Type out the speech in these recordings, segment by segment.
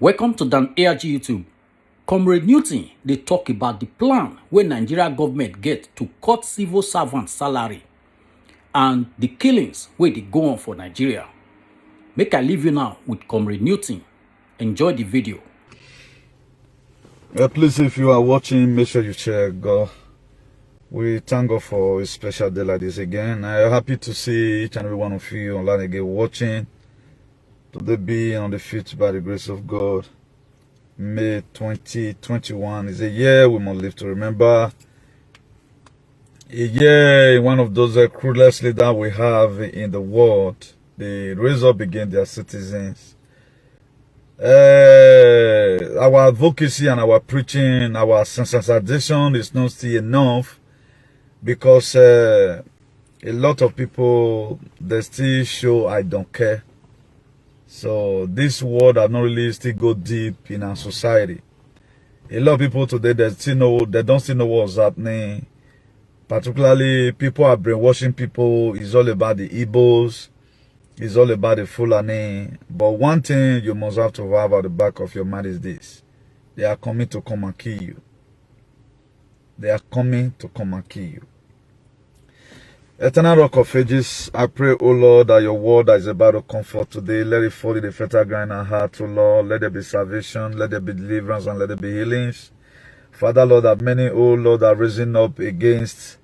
Welcome to Dan ARG YouTube. Comrade Newton, they talk about the plan where Nigeria government get to cut civil servants' salary and the killings where they go on for Nigeria. Make I leave you now with Comrade Newton. Enjoy the video. Please, if you are watching, make sure you share. God, we thank God for a special day like this again. I'm happy to see each and every one of you online again watching. Today being on the 5th by the grace of God. May 2021 is a year we must live to remember. A year, one of those cruelest leaders we have in the world. They raise up against their citizens. Our advocacy and our preaching, our sensitization is not still enough because a lot of people, they still show I don't care. So this word have not really still go deep in our society. A lot of people today, they don't still know what's happening. Particularly, people are brainwashing people. It's all about the Igbos. It's all about the Fulani. But one thing you must have to have at the back of your mind is this. They are coming to come and kill you. They are coming to come and kill you. Eternal Rock of Ages, I pray, O Lord, that your word that is about to come forth today, let it fall in the fertile ground in our heart, O Lord. Let there be salvation, let there be deliverance, and let there be healings. Father, Lord, that many, O Lord, are rising up against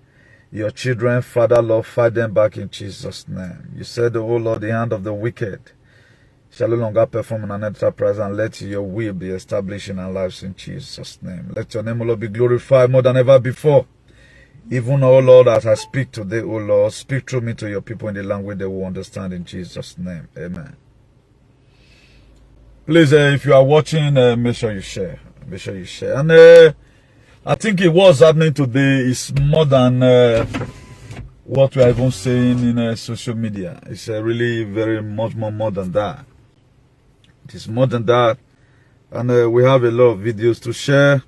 your children. Father, Lord, fight them back in Jesus' name. You said, O Lord, the hand of the wicked shall no longer perform in an enterprise, and let your will be established in our lives in Jesus' name. Let your name, O Lord, be glorified more than ever before. Even, O Lord, as I speak today, O Lord, speak through me to your people in the language they will understand in Jesus' name. Amen. Please, if you are watching, make sure you share. Make sure you share. And I think what's happening today is more than what we are even saying in social media. It's really very much more than that. It is more than that. And we have a lot of videos to share.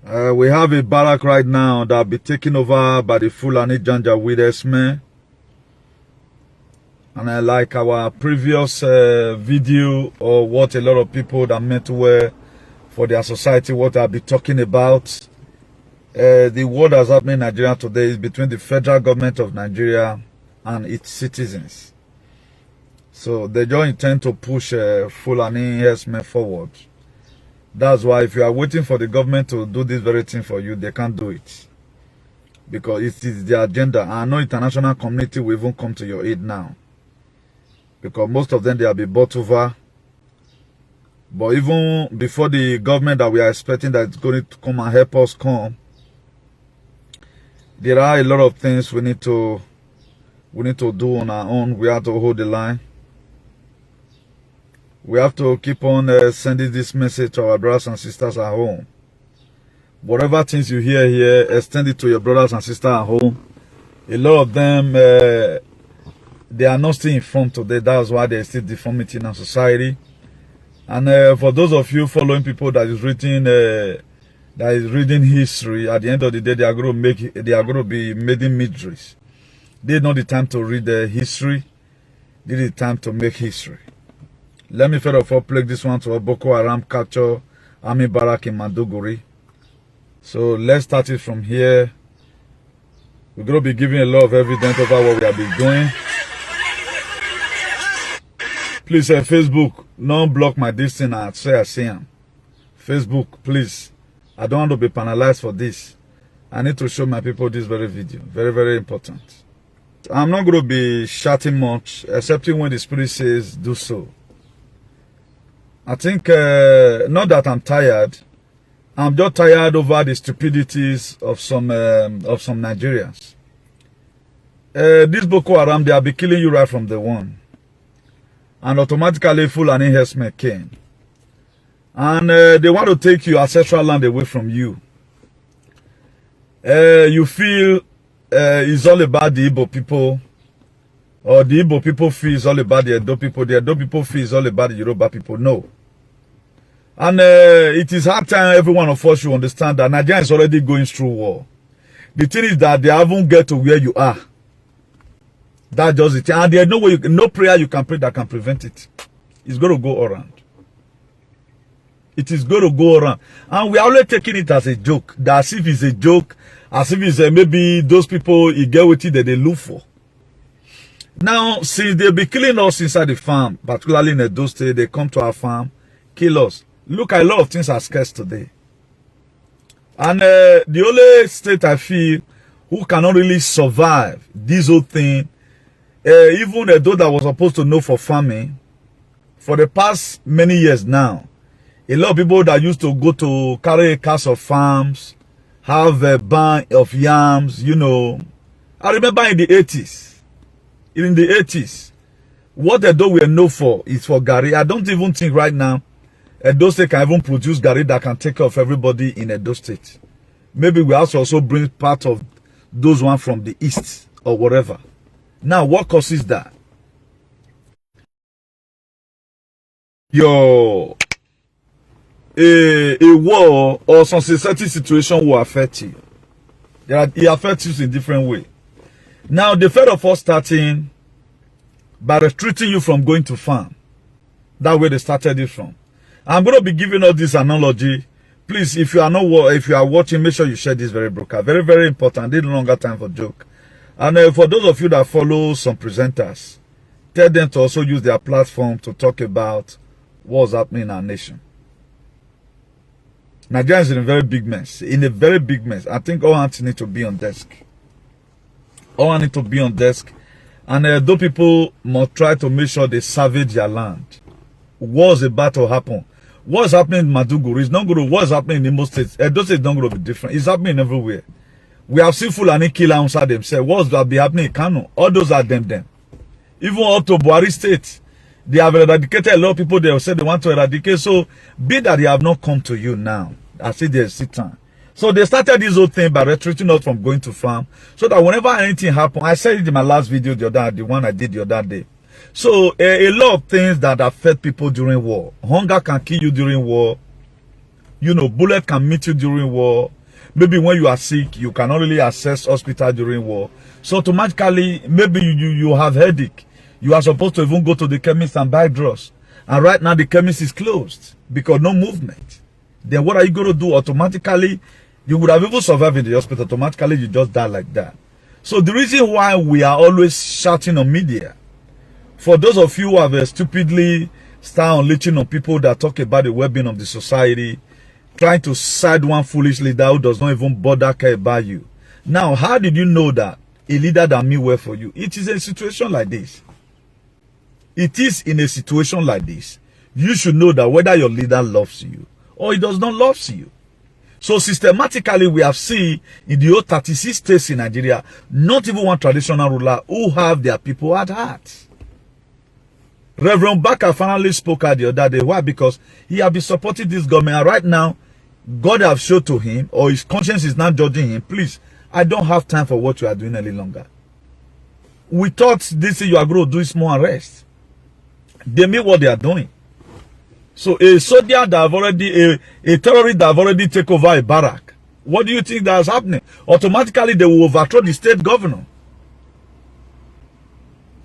We have a barrack right now that will be taken over by the Fulani Janjaweed herdsmen. And like our previous video, or what a lot of people that meant well for their society, what I'll be talking about. The war that's happening in Nigeria today is between the federal government of Nigeria and its citizens. So they just intend to push Fulani herdsmen forward. That's why if you are waiting for the government to do this very thing for you, they can't do it. Because it is their agenda. I know international community will even come to your aid now. Because most of them, they have been bought over. But even before the government that we are expecting that is going to come and help us come, there are a lot of things we need to do on our own. We have to hold the line. We have to keep on sending this message to our brothers and sisters at home. Whatever things you hear here, extend it to your brothers and sisters at home. A lot of them, they are not still informed today. That's why there's still deformity in our society. And for those of you following people that is reading history, at the end of the day, they are going to be making mysteries. They know the time to read the history. This is the time to make history. Let me first of all play this one to Boko Haram capture army barrack in Maiduguri. So let's start it from here. We're going to be giving a lot of evidence about what we have been doing. Please, Facebook, don't block my distance and say I see him. Facebook, please. I don't want to be penalized for this. I need to show my people this very video. Very, very important. I'm not going to be shouting much, excepting when the Spirit says do so. I think, not that I'm tired. I'm just tired over the stupidities of some Nigerians. This Boko Haram, they will be killing you right from the one. And automatically Fulani herdsmen came. And they want to take your ancestral land away from you. You feel it's all about the Igbo people. Or the Igbo people feel it's all about the Edo people. The Edo people feel it's all about the Yoruba people. No. And it is hard time every one of us should understand that Nigeria is already going through war. The thing is that they haven't get to where you are. That's just it. And there's no way, no prayer you can pray that can prevent it. It's going to go around. It is going to go around. And we are always taking it as a joke. As if it's a joke. As if it's maybe those people, you get with it that they look for. Now, since they be killing us inside the farm, particularly in Edo State, they come to our farm, kill us. Look, a lot of things are scarce today. And the only state I feel who cannot really survive this whole thing, even Edo that was supposed to know for farming, for the past many years now, a lot of people that used to go to carry acres of farms, have a bank of yams, you know. I remember in the 80s, what Edo were known for is for Gary. I don't even think right now Edo State can even produce Gary that can take care of everybody in Edo State. Maybe we also bring part of those one from the east or whatever. Now, what causes that? A war or some certain situation will affect you. It affects you in different way. Now, the fed of us starting by restricting you from going to farm. That way they started it from. I'm going to be giving all this analogy. Please, if you are watching, make sure you share this very broadcast. Very, very important. Need no longer time for joke. And for those of you that follow some presenters, tell them to also use their platform to talk about what's happening in our nation. Nigeria is in a very big mess. In a very big mess. I think all hands need to be on desk. All need to be on desk. And those people must try to make sure they salvage their land. What's about to happen? What's happening in Maduguri is not going to. What's happening in the most states? Those states not going to be different. It's happening everywhere. We have seen Fulani kill outside themselves. What's that be happening in Kano? All those are them. Even up to Buhari State, they have eradicated a lot of people. They have said they want to eradicate. So, be that they have not come to you now. I see there's still time. So they started this whole thing by restricting us from going to farm, so that whenever anything happens, I said it in my last video the one I did the other day. So a lot of things that affect people during war. Hunger can kill you during war. You know, bullet can meet you during war. Maybe when you are sick, you cannot really access hospital during war. So automatically, maybe you have headache. You are supposed to even go to the chemist and buy drugs. And right now the chemist is closed because no movement. Then what are you going to do? Automatically, you would have even survived in the hospital. Automatically, you just die like that. So the reason why we are always shouting on media, for those of you who have stupidly started unleashing on people that talk about the well-being of the society, trying to side one foolish leader who does not even bother care about you. Now, how did you know that a leader that mean well for you? It is a situation like this. It is in a situation like this. You should know that whether your leader loves you or he does not love you. So systematically, we have seen in the whole 36 states in Nigeria, not even one traditional ruler who have their people at heart. Reverend Baka finally spoke out the other day. Why? Because he has been supporting this government. And right now, God have showed to him, or his conscience is not judging him. Please, I don't have time for what you are doing any longer. We thought this thing you are going to do is more arrest. They mean what they are doing. So a soldier that have already, a terrorist that have already taken over a barrack, what do you think that is happening? Automatically they will overthrow the state governor.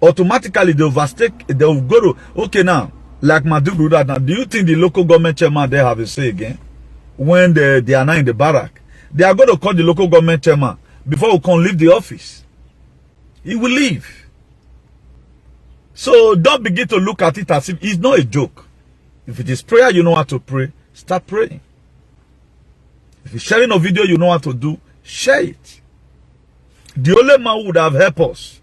Automatically they will go to, okay now, like Maduguri right now, do you think the local government chairman they have a say again? When they are not in the barrack, they are going to call the local government chairman before we can leave the office. He will leave. So don't begin to look at it as if it's not a joke. If it is prayer, you know how to pray, start praying. If you're sharing a video, you know how to do, share it. The only man who would have helped us,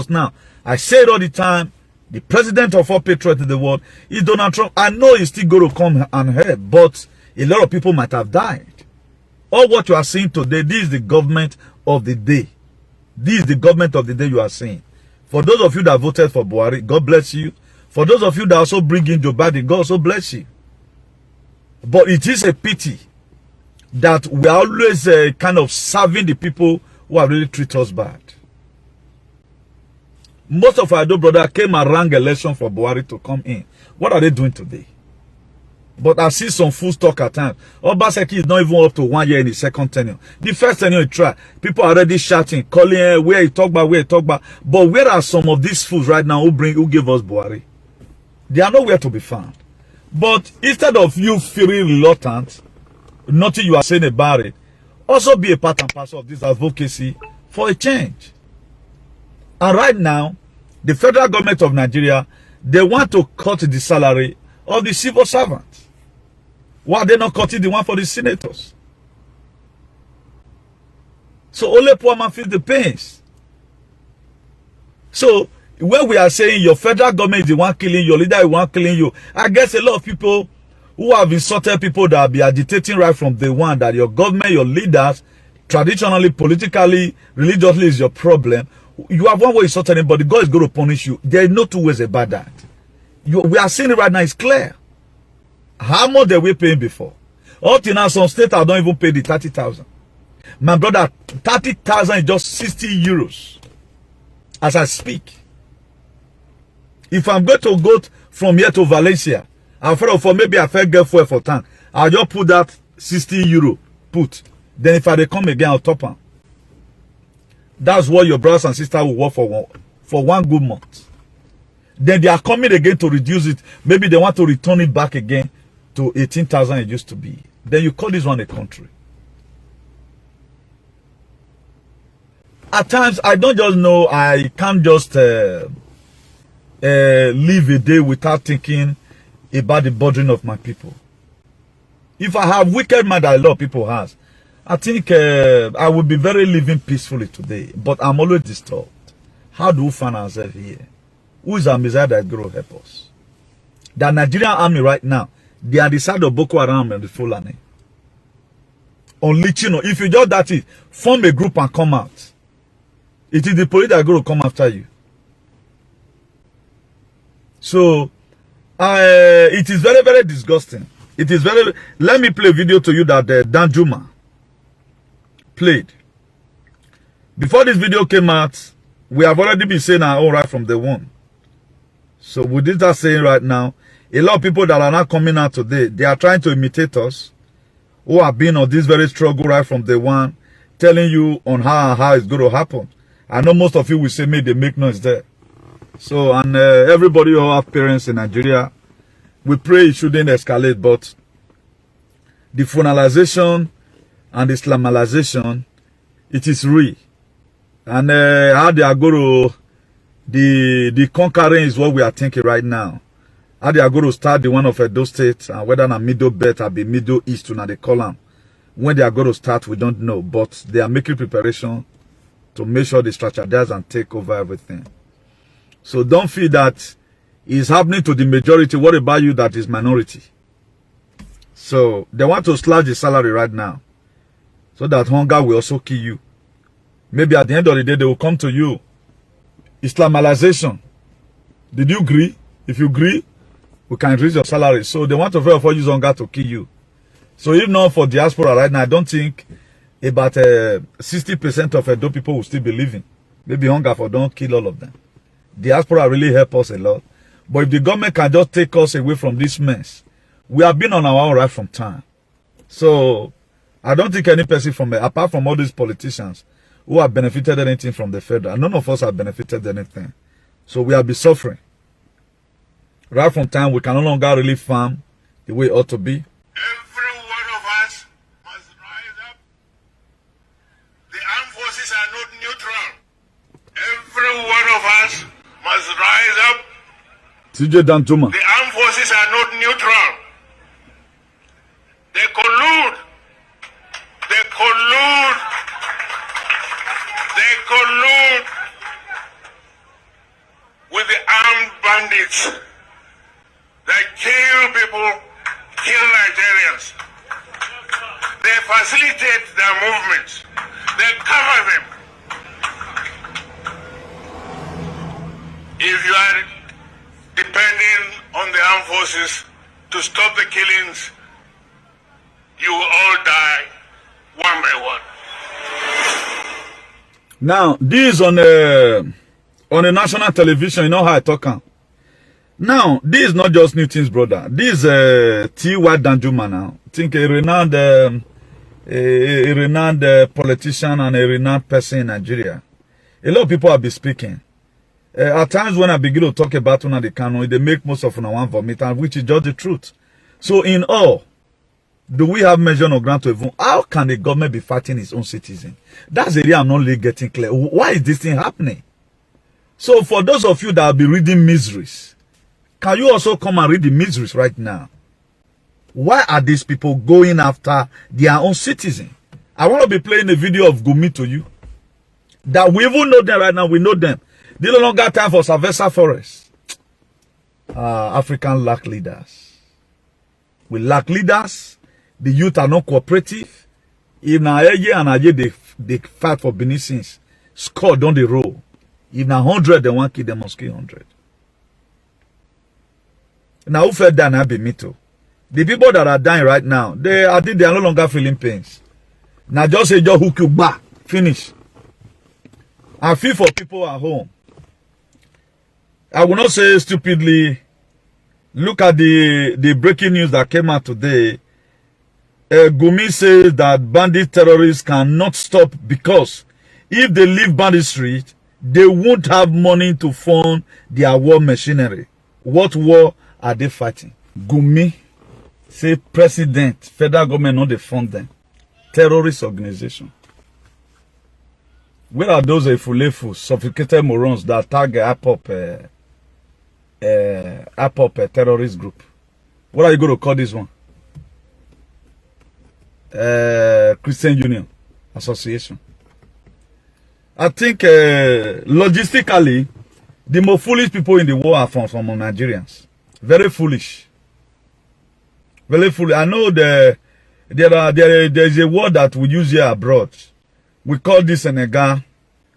now, I say it all the time, the president of all patriots in the world is Donald Trump. I know he's still going to come and help, but a lot of people might have died. All what you are seeing today, this is the government of the day. This is the government of the day you are seeing. For those of you that voted for Buhari, God bless you. For those of you that also bring in Joe Biden, God also bless you. But it is a pity that we are always kind of serving the people who have really treated us bad. Most of our brother came and rang election for Buhari to come in. What are they doing today? But I see some fools talk at times. Obaseki is not even up to 1 year in his second tenure. The first tenure he tried, people are already shouting, calling where he talk about, where he talk about. But where are some of these fools right now who give us Buhari? They are nowhere to be found. But instead of you feeling reluctant, nothing you are saying about it, also be a part and parcel of this advocacy for a change. And right now, the federal government of Nigeria, they want to cut the salary of the civil servants. Why are they not cutting the one for the senators? So only poor man feels the pains. So when we are saying your federal government is the one killing your leader, is the one killing you, I guess a lot of people who have insulted people that be agitating right from day one that your government, your leaders, traditionally, politically, religiously is your problem. You have one way insulting anybody, God is going to punish you. There is no two ways about that. We are seeing it right now, it's clear. How much they were paying before? Up till now, some states don't even pay the 30,000. My brother, 30,000 is just 60 euros as I speak. If I'm going to go from here to Valencia, I'm afraid for maybe I fell get fuel for tank, I'll just put that 60 euro put. Then if I come again, I'll top them. That's what your brothers and sisters will work for one good month. Then they are coming again to reduce it. Maybe they want to return it back again to 18,000 it used to be. Then you call this one a country. At times, I don't just know, I can't just live a day without thinking about the burden of my people. If I have wicked mind that a lot of people has, I think I will be very living peacefully today. But I'm always disturbed. How do we find ourselves here? Who is our Messiah that is going to help us? The Nigerian army right now, they are the side of Boko Haram and the Fulani. On Lichino, if you just that it, form a group and come out. It is the police that are going to come after you. So, it is very, very disgusting. It is very... Let me play a video to you that Danjuma played. Before this video came out, we have already been saying our own right from the one. So with this I'm saying right now, a lot of people that are not coming out today, they are trying to imitate us, who have been on this very struggle right from the one, telling you on how it's going to happen. I know most of you will say, they make noise there. So, and everybody who have parents in Nigeria, we pray it shouldn't escalate, but the funalization and Islamization, it is real. And how they are going to, the conquering is what we are thinking right now. How they are going to start the one of those states, and whether na Middle Belt or be Middle East, now they call them. When they are going to start, we don't know, but they are making preparation to make sure they strategize and take over everything. So don't feel that it's happening to the majority. What about you that is minority? So they want to slash the salary right now, so that hunger will also kill you. Maybe at the end of the day, they will come to you. Islamization. Did you agree? If you agree, we can increase your salary. So they want to therefore use hunger to kill you. So if not for diaspora right now, I don't think about 60% of those people will still be living. Maybe hunger for don't kill all of them. Diaspora really help us a lot. But if the government can just take us away from this mess, we have been on our own right from time. So I don't think any person from apart from all these politicians who have benefited anything from the federal, none of us have benefited anything. So we have been suffering. Right from time, we can no longer really farm the way it ought to be. Every one of us must rise up. The armed forces are not neutral. Every one of us must rise up. CJ Danjuma. The armed forces are not neutral. They collude. They collude. They collude with the armed bandits that kill people, kill Nigerians. They facilitate their movements. They cover them. If you are depending on the armed forces to stop the killings, you will all die one by one. Now, this on a national television, you know how I talk. Now, this is not just new things, brother. This is T.Y. Danjuma now. I think a renowned politician and a renowned person in Nigeria. A lot of people have been speaking At times when I begin to talk about Nnamdi Kanu, they make most of one vomit, and which is just the truth. So in all, do we have measure of grant to even? How can the government be fighting its own citizen? That's the area I'm not really getting clear. Why is this thing happening? So for those of you that will be reading miseries, can you also come and read the miseries right now? Why are these people going after their own citizen? I want to be playing a video of Gumi to you. That we even know them right now. We know them. They no longer time for Savessa Forest. African lack leaders. We lack leaders. The youth are not cooperative. If na and they fight for Benisins, score down the road. If na 100, they want kill them, must kill 100. Now who fed that? I be me too. The people that are dying right now, I think they are no longer feeling pains. Now just say just hook you back, finish. I feel for people at home. I will not say stupidly. Look at the breaking news that came out today. Gumi says that bandit terrorists cannot stop because if they leave bandit street, they won't have money to fund their war machinery. What war are they fighting? Gumi say president, federal government not they fund them. Terrorist organization. Where are those Efulefu, sophisticated morons that target APOP terrorist group? What are you going to call this one? Christian Union Association. I think logistically, the more foolish people in the world are from Nigerians. Very foolish. Very foolish. I know there is a word that we use here abroad. We call this Senegal.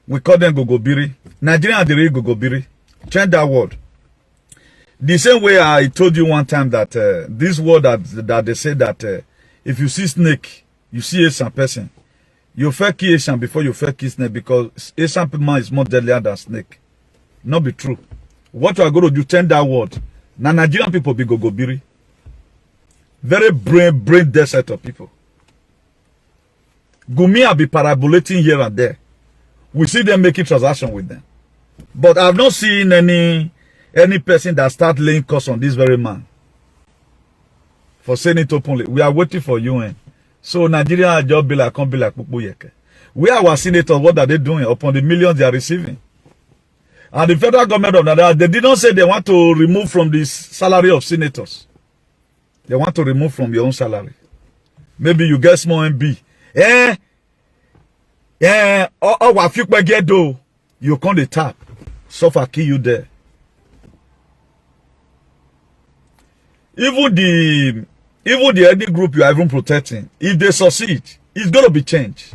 We call them Gogobiri. Nigerians are the real Gogobiri. Change that word. The same way I told you one time that this word that they say that if you see snake, you see Asian person. You first kill Asian before you first kill snake because Asian man is more deadlier than snake. Not be true. What you are going to do, change that word. Now Nigerian people be Gogobiri. Very brain dead set of people. Gumi will be parabolating here and there. We see them making transaction with them. But I've not seen any person that start laying cost on this very man. For saying it openly. We are waiting for UN. So Nigeria just be like, can't be like Pupuyeke. We are our senators, what are they doing upon the millions they are receiving? And the federal government of Nigeria, they did not say they want to remove from the salary of senators. They want to remove from your own salary. Maybe you get small MB. What you get though? You can't the tap. Suffer kill you there. Even the ethnic group you are even protecting, if they succeed, it's gonna be changed.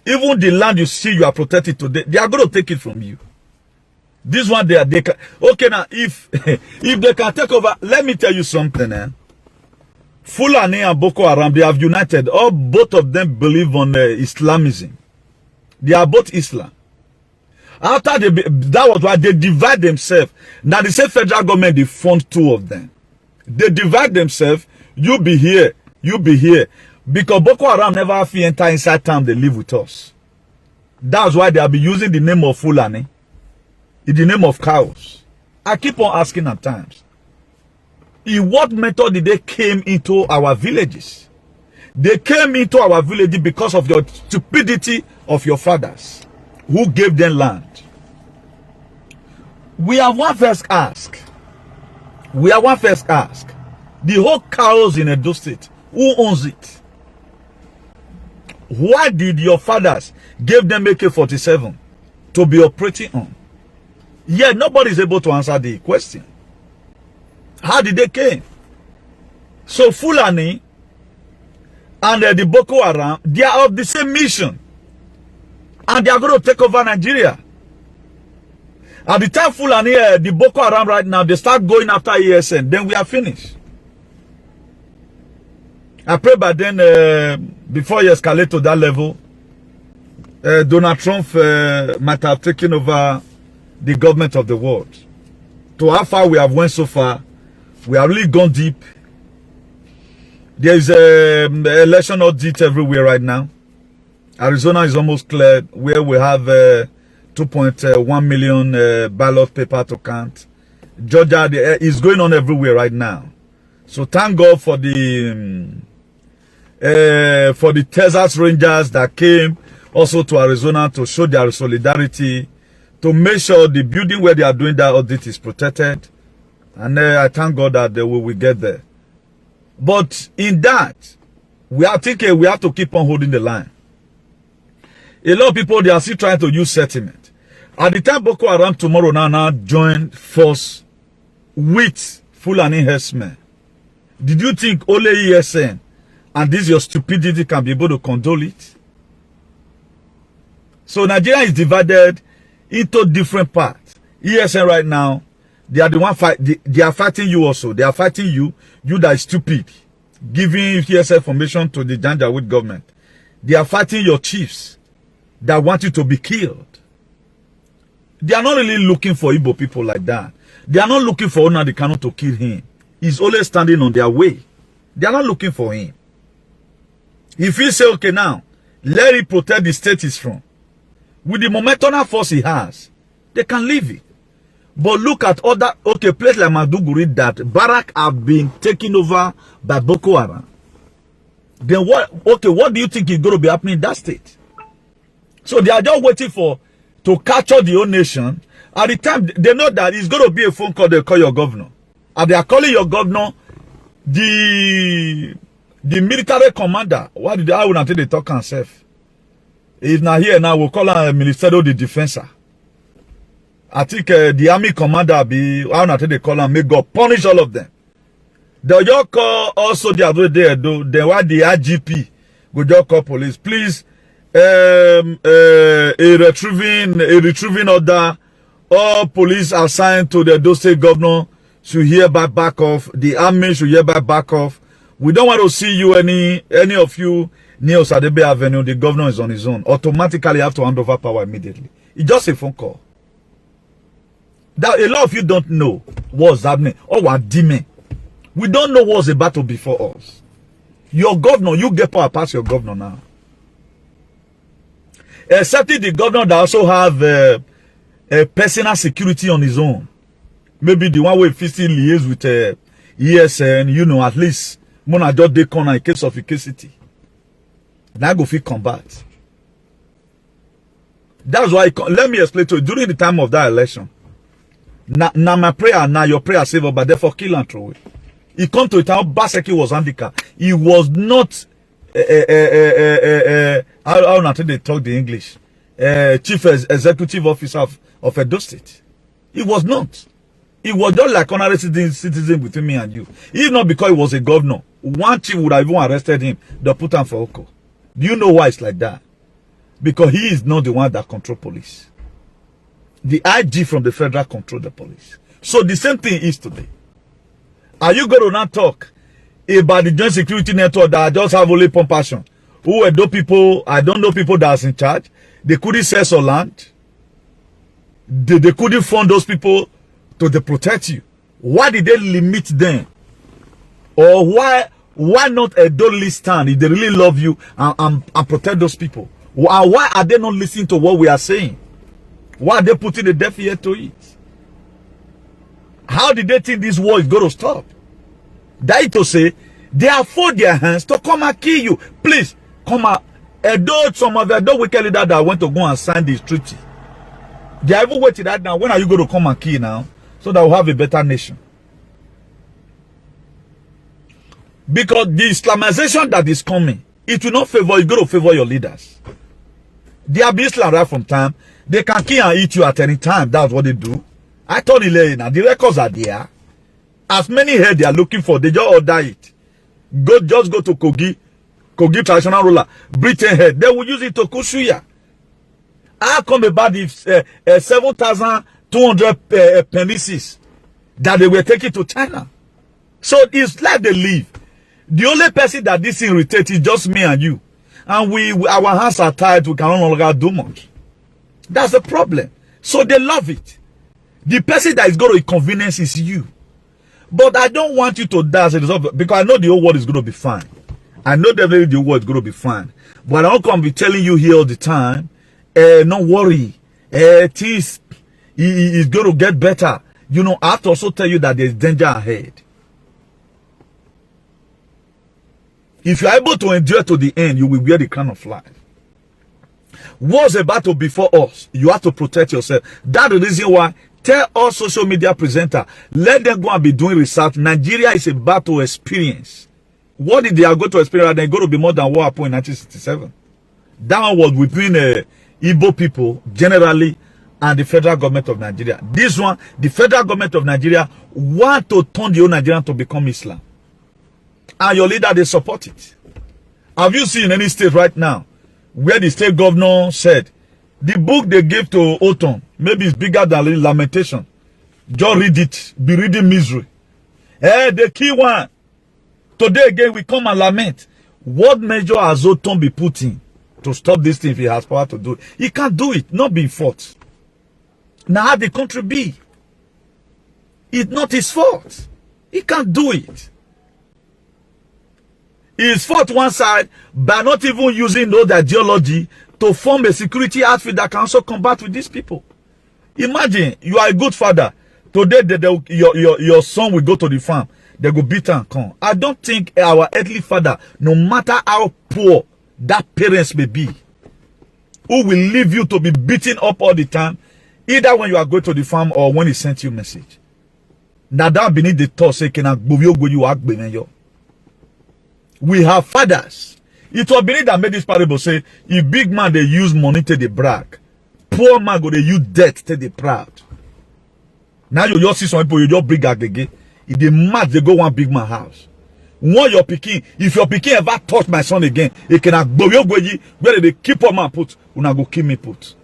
Even the land you see you are protecting today, they are gonna take it from you. This one they can, okay now if if they can take over, let me tell you something. Fulani and Boko Haram, they have united. All both of them believe on Islamism. They are both Islam. After that was why they divide themselves. Now the same federal government, they fund two of them. They divide themselves. You be here, you be here. Because Boko Haram never feel enter inside town, they live with us. That's why they have been using the name of Fulani in the name of cows. I keep on asking at times, in what method did they came into our villages? They came into our village because of the stupidity of your fathers who gave them land. We have one first ask. We have one first ask. The whole cows in Edo State, who owns it? Why did your fathers give them AK-47 to be operating on? Yet nobody is able to answer the question. How did they came? So Fulani and the Boko Haram, they are of the same mission. And they are going to take over Nigeria. At the time Fulani, the Boko Haram right now, they start going after ESN. Then we are finished. I pray by then, before you escalate to that level, Donald Trump might have taken over the government of the world. To how far we have went so far, we have really gone deep. There is election audit everywhere right now. Arizona is almost cleared, where we have 2.1 million ballot paper to count. Georgia is going on everywhere right now. So thank God for the Texas Rangers that came also to Arizona to show their solidarity, to make sure the building where they are doing that audit is protected. And I thank God that we will get there. But in that, we have to keep on holding the line. A lot of people, they are still trying to use sentiment. At the time Boko Haram tomorrow now join force with Fulani herdsmen, did you think only ESN and this your stupidity can be able to condole it? So Nigeria is divided into different parts. ESN right now, they are the one they are fighting you also. They are fighting you that is stupid, giving ESN information to the Janjaweed government. They are fighting your chiefs that want you to be killed. They are not really looking for Igbo people like that. They are not looking for Nnamdi Kanu to kill him. He's always standing on their way. They are not looking for him. If he say, okay, now, let him protect the state he's from. With the momentum force he has, they can leave it. But look at other, places like Maduguri that Barak have been taken over by Boko Haram. Then what do you think is going to be happening in that state? So they are just waiting to capture the whole nation. At the time, they know that it's going to be a phone call, they call your governor. And they are calling your governor, the military commander. Why did I not they talk himself? He's not here now, we'll call him Ministerio de Defensa. I think the army commander how not they call him, may God punish all of them. They just call also the other day, they were the IGP, go just call police. Please, a retrieving order, all police assigned to the Edo State governor should hereby back off. The army should hereby back off. We don't want to see you, any of you, near Osadebe Avenue. The governor is on his own. Automatically have to hand over power immediately. It's just a phone call. That a lot of you don't know what's happening or what demon. We don't know what's about to before us. Your governor, you get power past your governor now. Except the governor that also have a personal security on his own. Maybe the one way fisting liaise with ESN, you know, at least Mona just dey corner in case of electricity. Now go fit combat. That's why let me explain to you. During the time of that election, now my prayer, now your prayer save up, but therefore kill and throw it. He come to a time Baseki was handicapped. He was not how not they talk the English. Chief executive officer of Edo State. He was not. He was just like honorary citizen between me and you. If not because he was a governor, one chief would have even arrested him. They put him for Oko. Do you know why it's like that? Because he is not the one that control police. The IG from the federal control the police. So the same thing is today. Are you going to not talk about the joint security network that just have only compassion? Who are those people? I don't know people that's in charge. They couldn't sell some land. They couldn't fund those people to protect you. Why did they limit them? Or why not a don't stand if they really love you and protect those people? Why are they not listening to what we are saying? Why are they putting a deaf ear to it? How did they think this war is going to stop? That is to say, they afford their hands to come and kill you. Please, come out. Some of the wicked leaders that went to go and sign this treaty, they are even waiting that now. When are you going to come and kill now? So that we'll have a better nation. Because the Islamization that is coming, it will not favor, it's going to favor your leaders. They are Islam right from time. They can kill and eat you at any time. That's what they do. I told you now, the records are there. As many heads they are looking for, they just order it. Just go to Kogi traditional ruler, Britain head. They will use it to Kushuya. How come about the 7,200 penises that they were taking to China? So it's like they leave. The only person that this irritates is just me and you. And our hands are tied, we can no longer do much. That's the problem. So they love it. The person that is going to inconvenience is you. But I don't want you to die as a result, because I know the whole world is going to be fine. I know definitely the whole world is going to be fine. But I don't come be telling you here all the time, don't worry. Things is going to get better. You know, I have to also tell you that there's danger ahead. If you are able to endure to the end, you will wear the crown of life. What's about to before us? You have to protect yourself. That's the reason why, tell all social media presenters, let them go and be doing research. Nigeria is about to experience. What did they are going to experience? They're going to be more than what happened in 1967. That one was between Igbo people generally and the federal government of Nigeria. This one, the federal government of Nigeria want to turn the whole Nigerian to become Islam. And your leader, they support it. Have you seen any state right now where the state governor said, the book they gave to Oton, maybe it's bigger than Lamentation. Just read it. Be reading misery. The key one. Today again, we come and lament. What measure has Oton be put in to stop this thing if he has power to do it? He can't do it. Not being fought. Now how the country be? It's not his fault. He can't do it. He's fought one side by not even using those ideology to form a security outfit that can also combat with these people. Imagine you are a good father. Today your son will go to the farm. They go beat and come. I don't think our earthly father, no matter how poor that parents may be, who will leave you to be beaten up all the time, either when you are going to the farm or when he sent you a message. Now that beneath the thought say, can I go you? We have fathers. It was beneath that made this parable say, if big man they use money to the brag, poor man go they use debt to the proud. Now you just see some people, you just bring again. If they mad, they go one big man house. One your picking, if your picking ever touch my son again, it can go where they keep on man put, una go kill me put.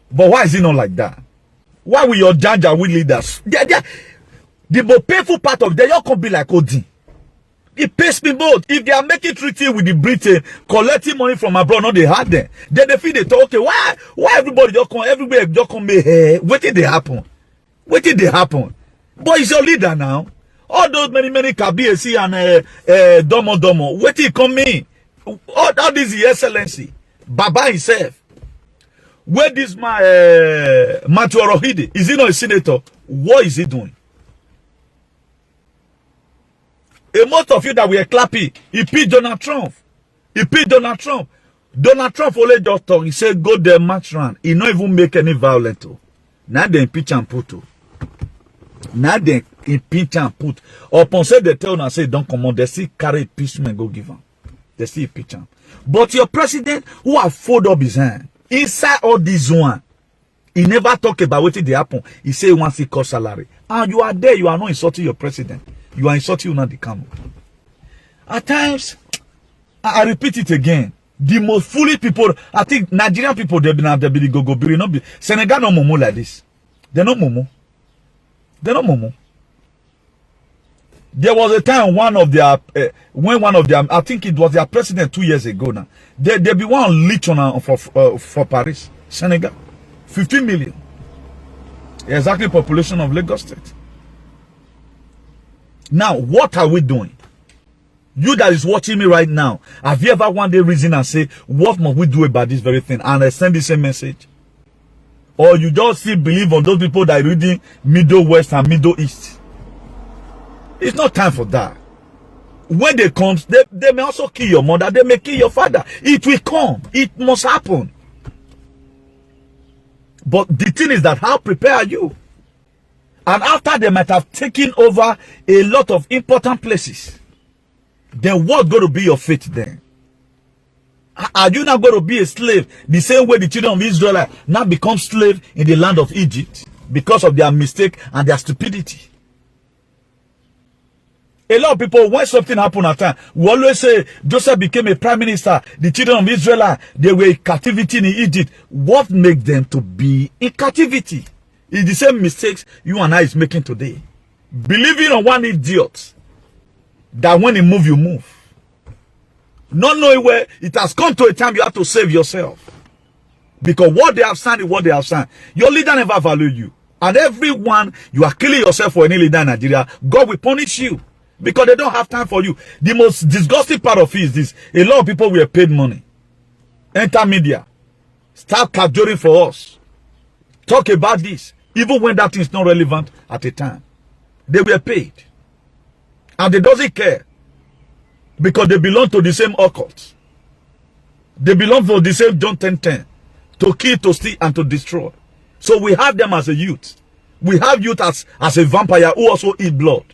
But why is it not like that? Why will your judge and we leaders? The most painful part of them, you can't be like Odin. It pays me both. If they are making treaty with the Britain, collecting money from abroad, not they had them. Then they feel they talk, okay, why everybody just come, everywhere just come make hair? What did they happen? What did they happen? But it's your leader now. All those many KBC and Domo. What did he come in? All this is excellency. Baba himself. Where this my Matthew Rohidi? Is he not a senator? What is he doing? A most of you that were clapping, he picked Donald Trump. Donald Trump only just talk. He said, go there, march round. He not even make any violent. Now they impeach and put. Now they impeach and put. Upon say they tell and say, don't come on. They still carry impeachment go give him. They still impeach him. But your president, who have folded up his hand, inside all this one, he never talk about what did happen. He say he wants to cost salary. And you are there, you are not insulting your president. You are insulting Nnamdi Kanu. At times, I repeat it again. The most foolish people, I think Nigerian people, they've been go-go-biri, not be. Senegal no momo like this. They're not momo. There was a time when one of their, I think it was their president 2 years ago now. They be one leech on for Paris, Senegal, 15 million. Exactly population of Lagos State. Now, what are we doing? You that is watching me right now, have you ever one day reason and say, what must we do about this very thing? And I send the same message. Or you just still believe on those people that are reading Middle West and Middle East. It's not time for that. When they come, they may also kill your mother. They may kill your father. It will come. It must happen. But the thing is that how prepared are you? And after they might have taken over a lot of important places, then what's going to be your fate then? Are you not going to be a slave the same way the children of Israel now become slaves in the land of Egypt because of their mistake and their stupidity? A lot of people, when something happened at time, we always say Joseph became a prime minister. The children of Israel, they were in captivity in Egypt. What makes them to be in captivity? It's the same mistakes you and I is making today. Believing on one idiot that when he move, you move. Not knowing where it has come to a time you have to save yourself. Because what they have signed is what they have signed. Your leader never value you. And everyone, you are killing yourself for any leader in Nigeria, God will punish you. Because they don't have time for you. The most disgusting part of it is this. A lot of people were paid money. enter media, start cajoling for us, talk about this, even when that is not relevant at the time. They were paid. And they doesn't care. Because they belong to the same occult. They belong to the same John 10:10. To kill, to steal, and to destroy. So we have them as a youth. We have youth as a vampire who also eat blood.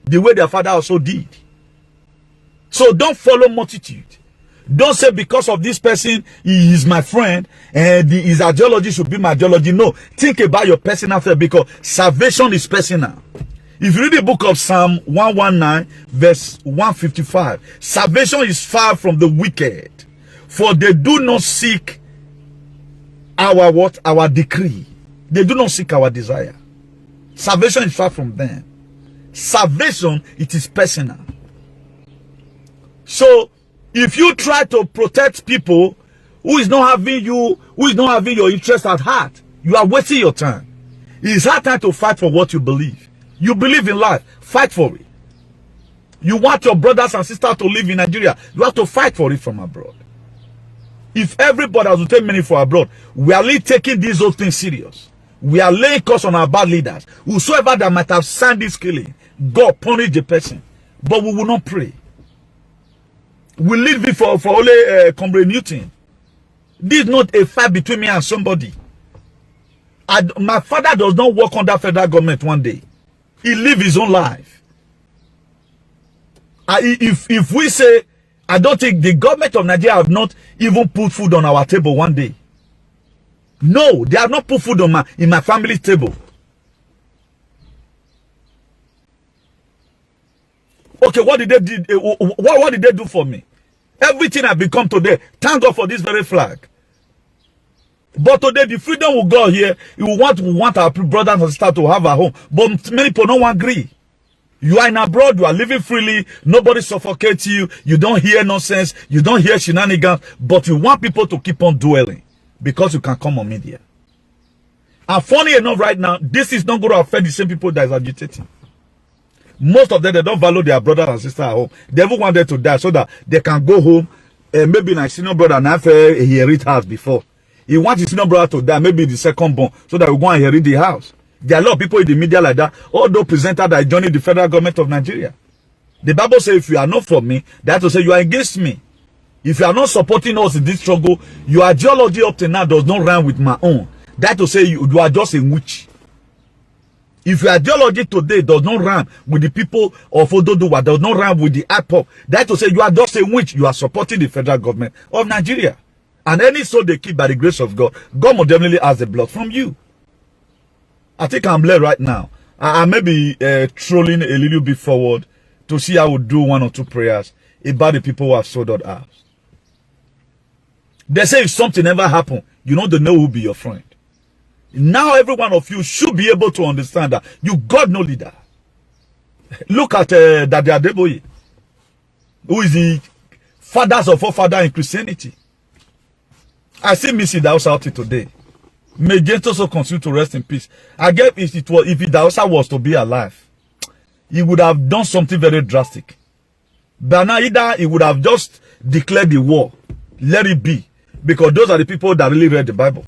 The way their father also did. So don't follow multitude. Don't say because of this person, he is my friend, and his ideology should be my ideology. No, think about your personal faith, because salvation is personal. If you read the book of Psalm 119, verse 155, salvation is far from the wicked, for they do not seek our what? Our decree. They do not seek our desire. Salvation is far from them. Salvation, it is personal. So, if you try to protect people who is not having you, who is not having your interest at heart, you are wasting your time. It is hard time to fight for what you believe. You believe in life, fight for it. You want your brothers and sisters to live in Nigeria, you have to fight for it from abroad. If everybody has to take money for abroad, we are really taking these whole things serious. We are laying curse on our bad leaders. Whosoever that might have signed this killing, God punish the person. But we will not pray. We leave it for only Comrade Newton. This is not a fight between me and somebody. My father does not work under federal government one day. He lives his own life. If we say, I don't think the government of Nigeria have not even put food on our table one day. No, they have not put food on in my family's table. Okay, what did they do? What did they do for me? Everything I've become today, thank God for this very flag. But today, the freedom will go here. We want our brothers and sisters to have a home. But many people don't agree. You are in abroad, you are living freely, nobody suffocates you, you don't hear nonsense, you don't hear shenanigans, but you want people to keep on dwelling because you can come on media. And funny enough right now, this is not going to affect the same people that is agitating. Most of them, they don't value their brothers and sisters at home. They even want them to die so that they can go home. Maybe my senior brother and he inherit house before. He wants his senior brother to die, maybe the second born, so that we go and inherit the house. There are a lot of people in the media like that. All those presenters that joined the federal government of Nigeria. The Bible says if you are not for me, they have to say you are against me. If you are not supporting us in this struggle, your ideology up to now does not rhyme with my own. That to say you are just a witch. If your ideology today does not rhyme with the people of Ododuwa, does not rhyme with the APOP, that to say you are just a witch, you are supporting the federal government of Nigeria. And any soul they keep by the grace of God, God will definitely ask the blood from you. I think I'm led right now. I may be trolling a little bit forward to see how we do one or two prayers about the people who have sold out house. They say if something ever happen, you know they know who will be your friend. Now every one of you should be able to understand that you got no leader. Look at Daddy Adeboye, who is the fathers of all fathers in Christianity. I see Missy Dausa today. May Jesus also continue to rest in peace. I guess if Dausa was to be alive, he would have done something very drastic. But now either he would have just declared the war, let it be, because those are the people that really read the Bible.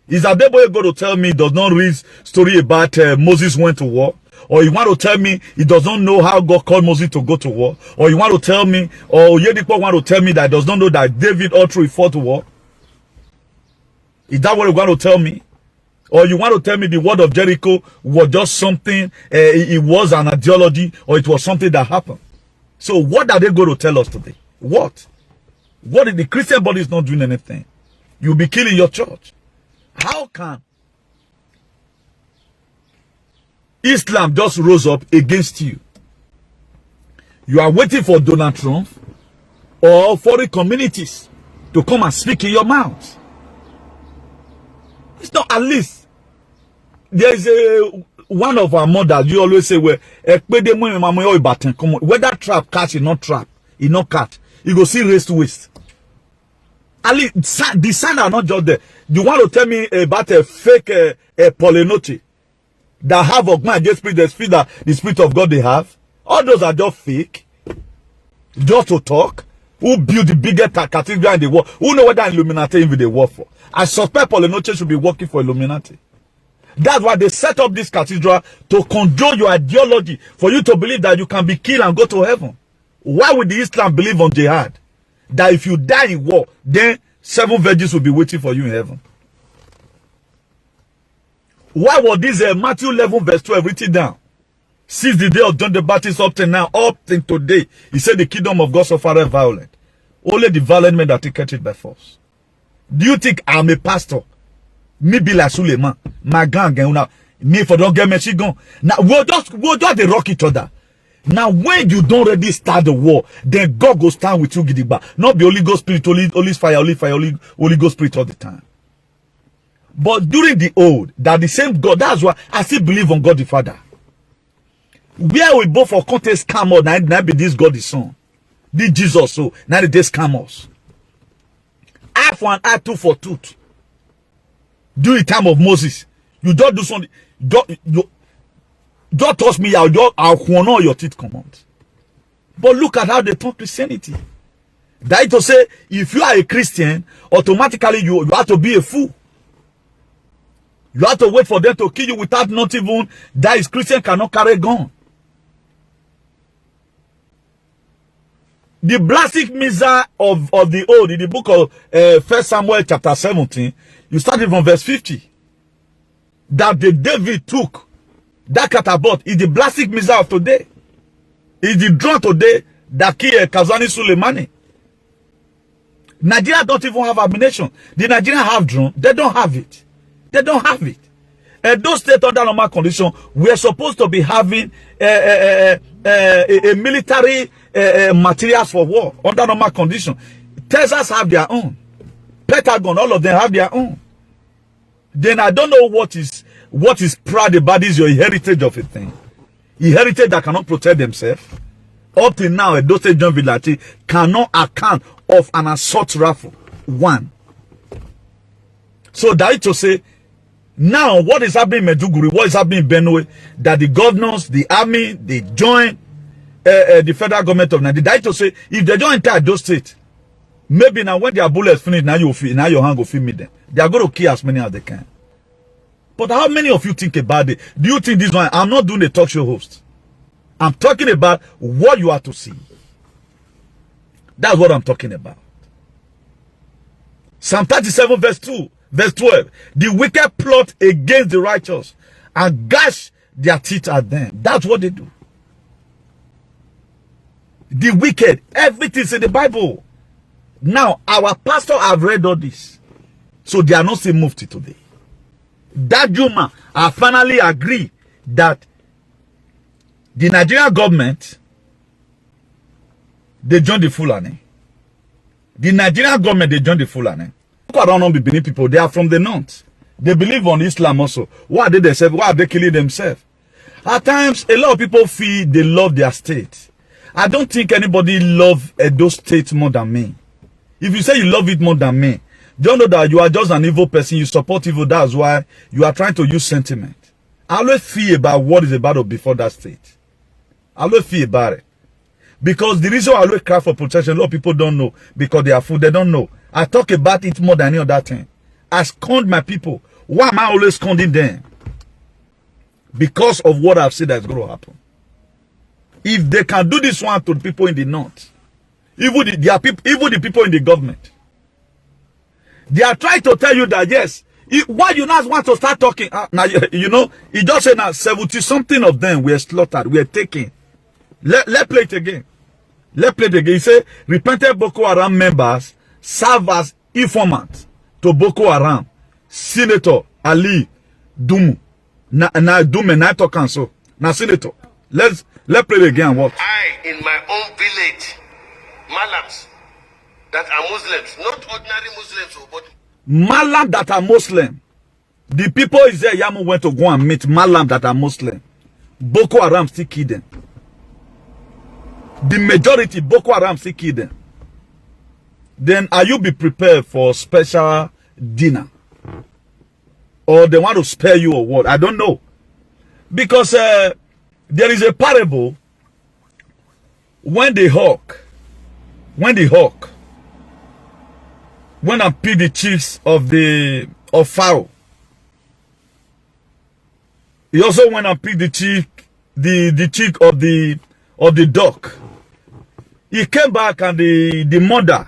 Is Adeboye going to tell me he does not read story about Moses went to war? Or you want to tell me he does not know how God called Moses to go to war? Or you want to tell me, or Yedipo want to tell me that he does not know that David all through fought to war? Is that what you're going to tell me? Or you want to tell me the word of Jericho was just something, it was an ideology, or it was something that happened? So what are they going to tell us today? What? What if the Christian body is not doing anything? You'll be killing your church. How can Islam just rose up against you? You are waiting for Donald Trump or foreign communities to come and speak in your mouth. It's not, at least there is one of our mothers, you always say, whether trap catch, it not trap, it not cat, you go see race to waste. At least the signs are not just there. You want to tell me about a fake Polynoti that have of man against spirit, the spirit of God they have? All those are just fake, just to talk. who built the biggest cathedral in the world, who know what that Illuminati even they work for. I suspect Paulo Noche should be working for Illuminati. That's why they set up this cathedral, to control your ideology, for you to believe that you can be killed and go to heaven. Why would the Islam believe on jihad? That if you die in war, then 7 virgins will be waiting for you in heaven. Why was this Matthew 11 verse 12 written down? Since the day of John the Baptist up to now, up to today, he said the kingdom of God suffereth violent. Only the violent men that take it by force. Do you think I'm a pastor? Me be like Suleiman, my gang, me for don't get me gun. Now we'll just they rock each other. Now when you don't already start the war, then God go stand with you gidigba. Not be Holy Ghost Spirit, Holy fire, Holy Ghost Spirit all the time. But during the old, that the same God, that's why I still believe on God the Father. Where we both for contest come out, now be this God the Son. This Jesus, so now the days come us. Eye for an eye, tooth for tooth. During the time of Moses, you don't do something. Don't toss me out. I'll honor your teeth command. But look at how they talk Christianity. That is to say, if you are a Christian, automatically you have to be a fool. You have to wait for them to kill you without not even that is Christian cannot carry gun. The blastic missile of the old, in the book of 1 Samuel chapter 17, you started from verse 50. That the David took, that catapult is the blastic missile of today. It's the drone today that killed Kazani Soleimani. Nigeria don't even have ammunition. The Nigerians have drone. They don't have it. They don't have it. And those states under normal condition, we are supposed to be having a military materials for war under normal condition. Texas have their own. Pentagon, all of them have their own. Then I don't know what is proud about this your heritage of a thing. A heritage that cannot protect themselves. Up till now, those state John Villati cannot account of an assault rifle. One. So that is to say, now what is happening in Medjugorje, what is happening in Benue, that the governors, the army, they join the federal government of Nigeria. That is to say, if they don't enter those states, maybe now when their bullets finish, now your hand will feed them. They are going to kill as many as they can. But how many of you think about it? Do you think this one? I'm not doing a talk show host. I'm talking about what you are to see. That's what I'm talking about. Psalm 37 verse 2, verse 12. The wicked plot against the righteous and gash their teeth at them. That's what they do. The wicked, everything's in the Bible. Now, our pastor have read all this. So they are not saying mufti today. That Juma, I finally agree that the Nigerian government, they joined the Fulani. The Nigerian government, they joined the Fulani. Look around on the Benin people, they are from the north. They believe on Islam also. Why are they themselves? Why are they killing themselves? At times, a lot of people feel they love their state. I don't think anybody loves those states more than me. If you say you love it more than me, don't know that you are just an evil person. You support evil. That's why you are trying to use sentiment. I always feel about what is about before that state. I always feel about it. Because the reason I always cry for protection, a lot of people don't know. Because they are food, they don't know. I talk about it more than any other thing. I scorned my people. Why am I always scorning them? Because of what I've said that's going to happen. If they can do this one to the people in the north, even the people in the government, they are trying to tell you that yes, why you not want to start talking? Now you know, he just said now 70 something of them were slaughtered, were taken. Let's play it again. Let's play it again. He said, repentant Boko Haram members serve as informants to Boko Haram. Senator Ali Dumu. Dume na talk so. Now Senator, let's play it again. What? I in my own village, Malams that are Muslims, not ordinary Muslims, but Malam that are Muslim. The people is there. Yamu went to go and meet Malam that are Muslim. Boko Haram still kill them. The majority Boko Haram still kill them. Then are you be prepared for special dinner? Or they want to spare you or what? I don't know. Because there is a parable when the hawk when the hawk went and picked the chicks of fowl. He also went and picked the chick of the duck. He came back and the mother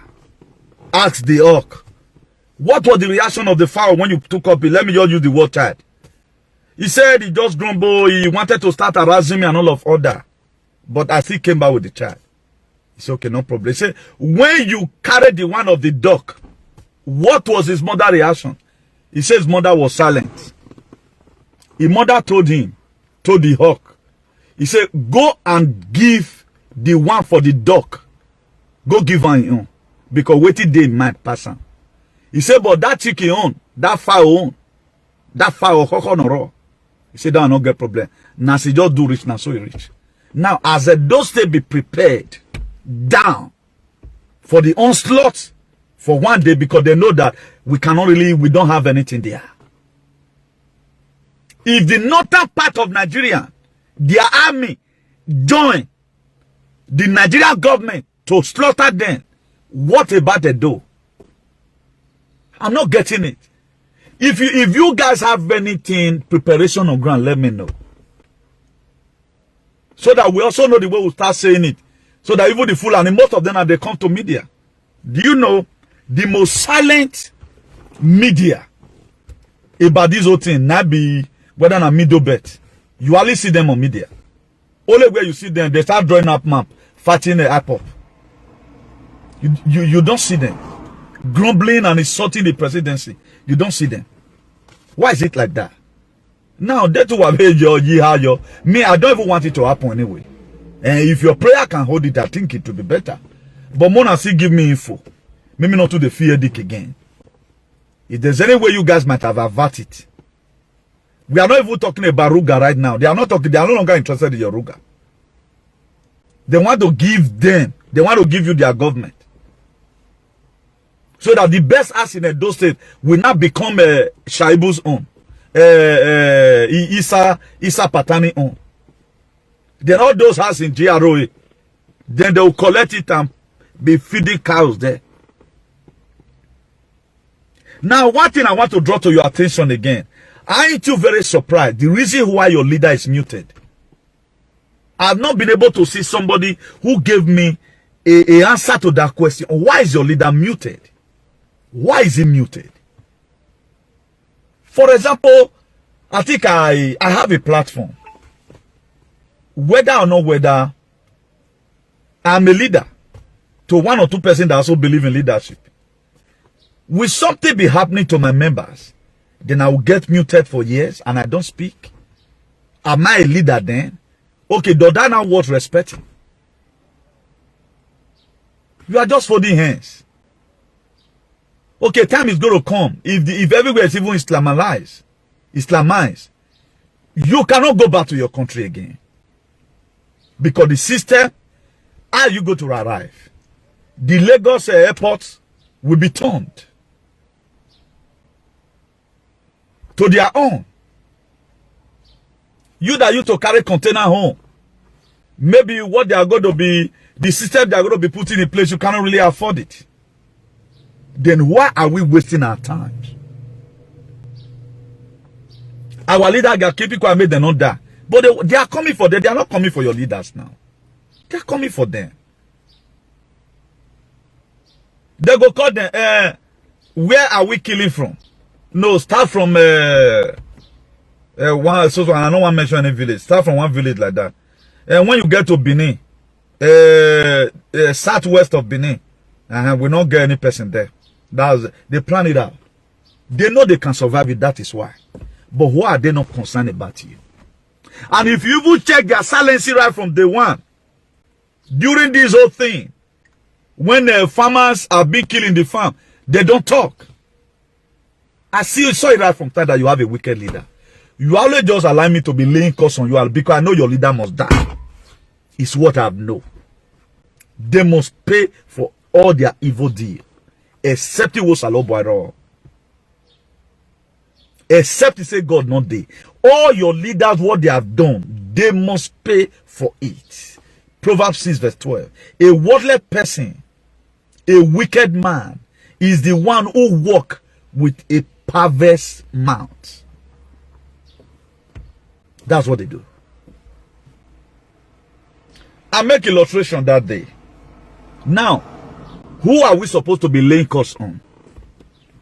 asked the hawk, what was the reaction of the fowl when you took up it? Let me just use the word child. He said he just grumbled, he wanted to start harassing me and all of that. But I still came back with the child. He said, okay, no problem. He said, when you carried the one of the duck, what was his mother's reaction? He said his mother was silent. His mother told the hawk, he said, go and give the one for the duck. Go give her your own. Because waiting day might pass on. He said, but that chicken on, that fowl on, he said, that will not get problem. Now she just do rich, now so he rich. Now, as a those they be prepared down for the onslaught for one day, because they know that we don't have anything there. If the northern part of Nigeria, their army join the Nigerian government to slaughter them, what about the do? I'm not getting it. If you guys have anything preparation on ground, let me know. So that we also know the way we start saying it. So that even the Fulani, most of them, they come to media. Do you know the most silent media about this whole thing? Not be whether a middle bet. You only see them on media. Only where you see them, they start drawing up map, fighting the app up. You don't see them grumbling and insulting the presidency. You don't see them. Why is it like that? Now, that me, I don't even want it to happen anyway. And if your prayer can hold it, I think it will be better. But Mona still give me info. Maybe not to the fear dick again. If there's any way you guys might have averted it. We are not even talking about Ruga right now. They are no longer interested in your Ruga. They want to give them, they want to give you their government. So that the best ass in Edo State will not become Shaibu's own. Isa Patani own. Then all those houses in GROA, then they will collect it and be feeding cows there. Now, one thing I want to draw to your attention again. Aren't you very surprised? The reason why your leader is muted. I've not been able to see somebody who gave me a answer to that question. Why is your leader muted? Why is he muted? For example, I think I have a platform. Whether or not whether I'm a leader to 1 or 2 persons that also believe in leadership. Will something be happening to my members? Then I will get muted for years and I don't speak. Am I a leader then? Okay, does that now worth respecting? You are just folding hands. Okay, time is going to come. If everywhere is even Islamized, you cannot go back to your country again. Because the system, how you go to arrive? The Lagos airport will be turned to their own. You that used to carry container home, maybe what they are going to be, the system they are going to be putting in place, you cannot really afford it. Then why are we wasting our time? Our leader got keep people and made them not die. But they are coming for them. They are not coming for your leaders now. They are coming for them. They go call them, where are we killing from? No, start from one, so I don't want to mention any village. Start from one village like that. And when you get to Benin, southwest of Benin, we don't get any person there. They plan it out. They know they can survive it, that is why. But why are they not concerned about you? And if you even check their silence right from day one, during this whole thing, when the farmers are being killed in the farm, they don't talk. I saw it right from time that you have a wicked leader. You always just allow me to be laying curse on you because I know your leader must die. It's what I know. They must pay for all their evil deeds. Except it was a law. Except to say God not they. All your leaders, what they have done, they must pay for it. Proverbs 6 verse 12. A worthless person A wicked man is the one who walk with a perverse mouth. That's what they do. I make illustration that day. Now, who are we supposed to be laying curse on?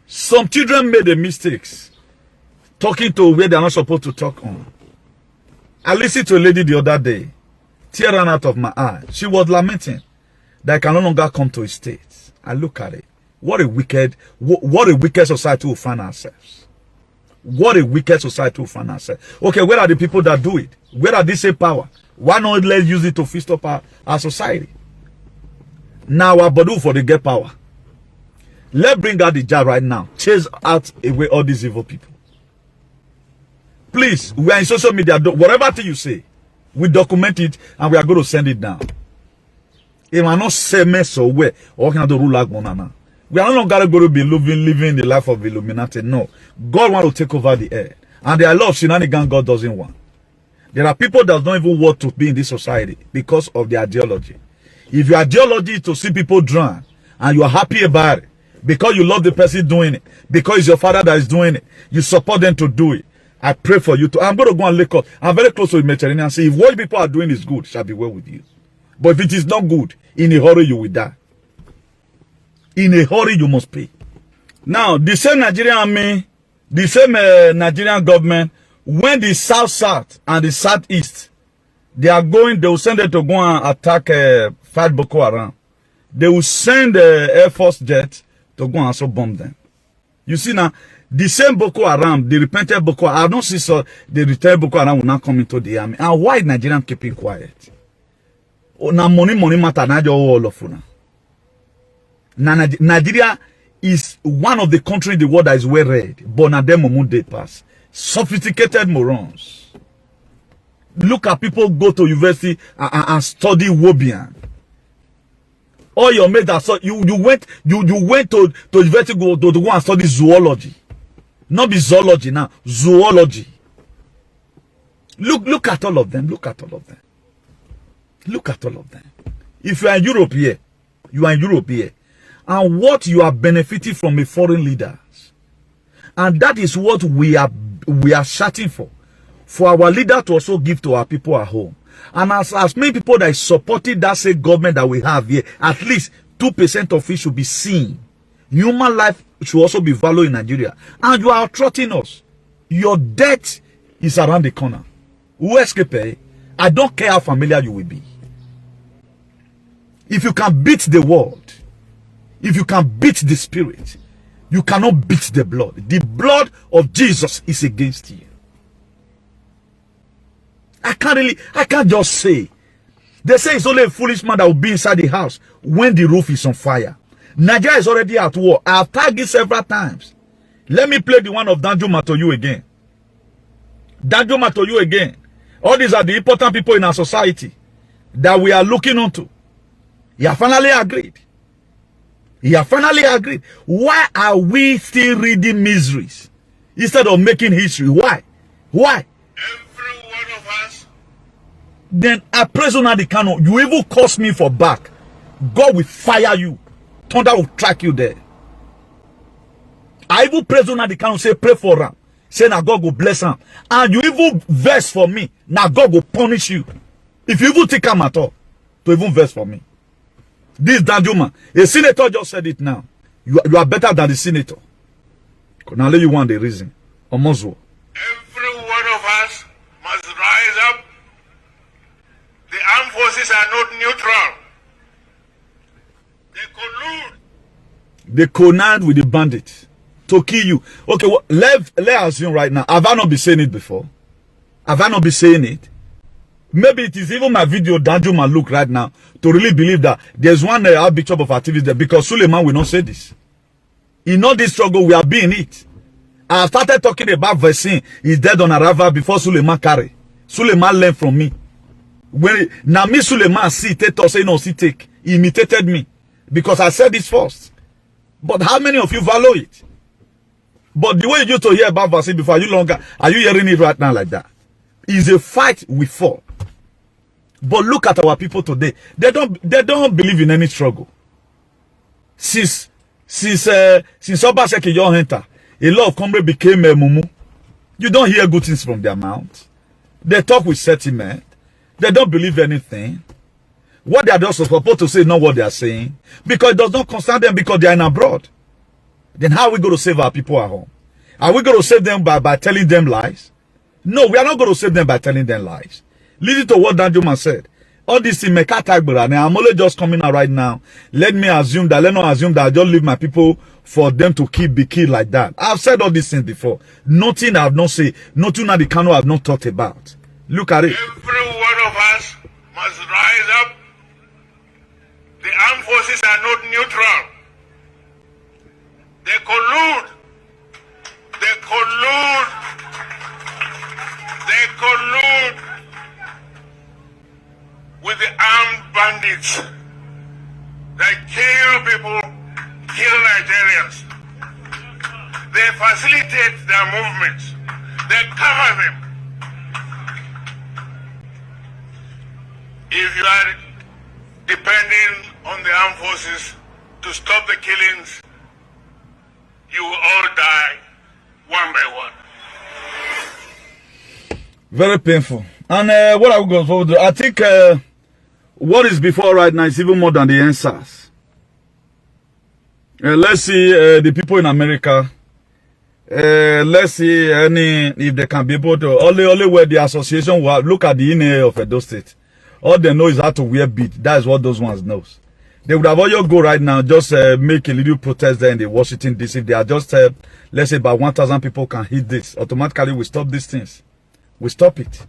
Some children made the mistakes talking to where they're not supposed to talk on. I listened to a lady the other day. Tear ran out of my eye. She was lamenting that I can no longer come to a state. I look at it. What a wicked society we find ourselves. What a wicked society we find ourselves. Okay, where are the people that do it? Where are they say power? Why not let's use it to fist up our society? Now our body for the get power. Let's bring out the jar right now. Chase out away all these evil people. Please, we are in social media. Whatever thing you say, we document it and we are going to send it down. It will not say mess or where or can do rule like Monana. We are no longer going to be living the life of Illuminati. No. God wants to take over the earth. And there are a lot of shenanigans God doesn't want. There are people that don't even want to be in this society because of their ideology. If your ideology is to see people drown and you are happy about it, because you love the person doing it, because it's your father that is doing it, you support them to do it. I pray for you to. I'm going to go and look up. I'm very close to the Mediterranean and say, if what people are doing is good, shall be well with you. But if it is not good, in a hurry you will die. In a hurry you must pay. Now, the same Nigerian army, the same Nigerian government, when the South and the Southeast, they will send them to go and attack, fight Boko Haram. They will send the Air Force jet to go and also bomb them. You see now, the same Boko Haram, the repented Boko Haram, I don't see so the returned Boko Haram will not come into the army. And why Nigerian keeping quiet? Oh, now money matter, now all of you. Now Nigeria is one of the countries in the world that is well read, but now them they pass. Sophisticated morons. Look at people go to university and study Wobian. All your mates that saw you went to university to go and study zoology. Not be zoology now, zoology. Look at all of them. Look at all of them. Look at all of them. If you are in Europe here, you are in Europe here. And what you are benefiting from a foreign leaders. And that is what we are shouting for. For our leader to also give to our people at home. And as many people that is supporting that same government that we have here, at least 2% of it should be seen. Human life should also be valued in Nigeria. And you are trotting us. Your death is around the corner. Who escape? I don't care how familiar you will be. If you can beat the world, if you can beat the spirit, you cannot beat the blood. The blood of Jesus is against you. I can't just say. They say it's only a foolish man that will be inside the house when the roof is on fire. Nigeria is already at war. I have tagged it several times. Let me play the one of Danjuma to you again. Danjuma to you again. All these are the important people in our society that we are looking onto. He has finally agreed. He has finally agreed. Why are we still reading miseries instead of making history? Why? Why? Every one of us. Then I praise on the canon. You even curse me for back. God will fire you. Thunder will track you there. I even praise on the canon. Say pray for him. Say now God will bless him. And you even verse for me. Now God will punish you. If you even take him at all to even verse for me. This Danjuma, a senator just said it now. You are better than the senator. Now let you want the reason. Omozuo. Every one of us must rise up. The armed forces are not neutral. They collude. They connive with the bandits to kill you. Okay, well, let's assume right now. Have I not been saying it before? Have I not been saying it? Maybe it is even my video Danjuma look right now to really believe that there's one Archbishop of activities there, because Suleiman will not say this. In all this struggle, we have been in it. I started talking about vaccine is dead on arrival before Suleiman carry. Suleiman learned from me. Now me Suleiman see take or say no see take. He imitated me because I said this first. But how many of you value it? But the way you used to hear about vaccine before, are you hearing it right now like that? It's a fight we fought. But look at our people today. They don't believe in any struggle. Since Obaseki Young enter, a lot of comrades became mumu. You don't hear good things from their mouth. They talk with sentiment. They don't believe anything. What they are just supposed to say is not what they are saying. Because it does not concern them because they are in abroad. Then how are we going to save our people at home? Are we going to save them by telling them lies? No, we are not going to save them by telling them lies. Listen to what Danjuma said. All this in Mekatagbara, and I'm only just coming out right now. Let not assume that I just leave my people for them to be killed like that. I've said all these things before. Nothing I have not said, nothing that the Kano have not talked about. Look at it. Every one of us must rise up. The armed forces are not neutral. They collude. They collude. They collude with the armed bandits that kill people, kill Nigerians. They facilitate their movements. They cover them. If you are depending on the armed forces to stop the killings, you will all die one by one. Very painful. And what are we going forward to? I think what is before right now is even more than the answers. Let's see the people in America. Let's see if they can be able to. Only where the association will look at the INA of Edo State. All they know is how to wear beat. That is what those ones knows. They would have all go right now, just make a little protest there in the Washington DC. They are just, let's say about 1,000 people can hit this. Automatically we stop these things. We stop it.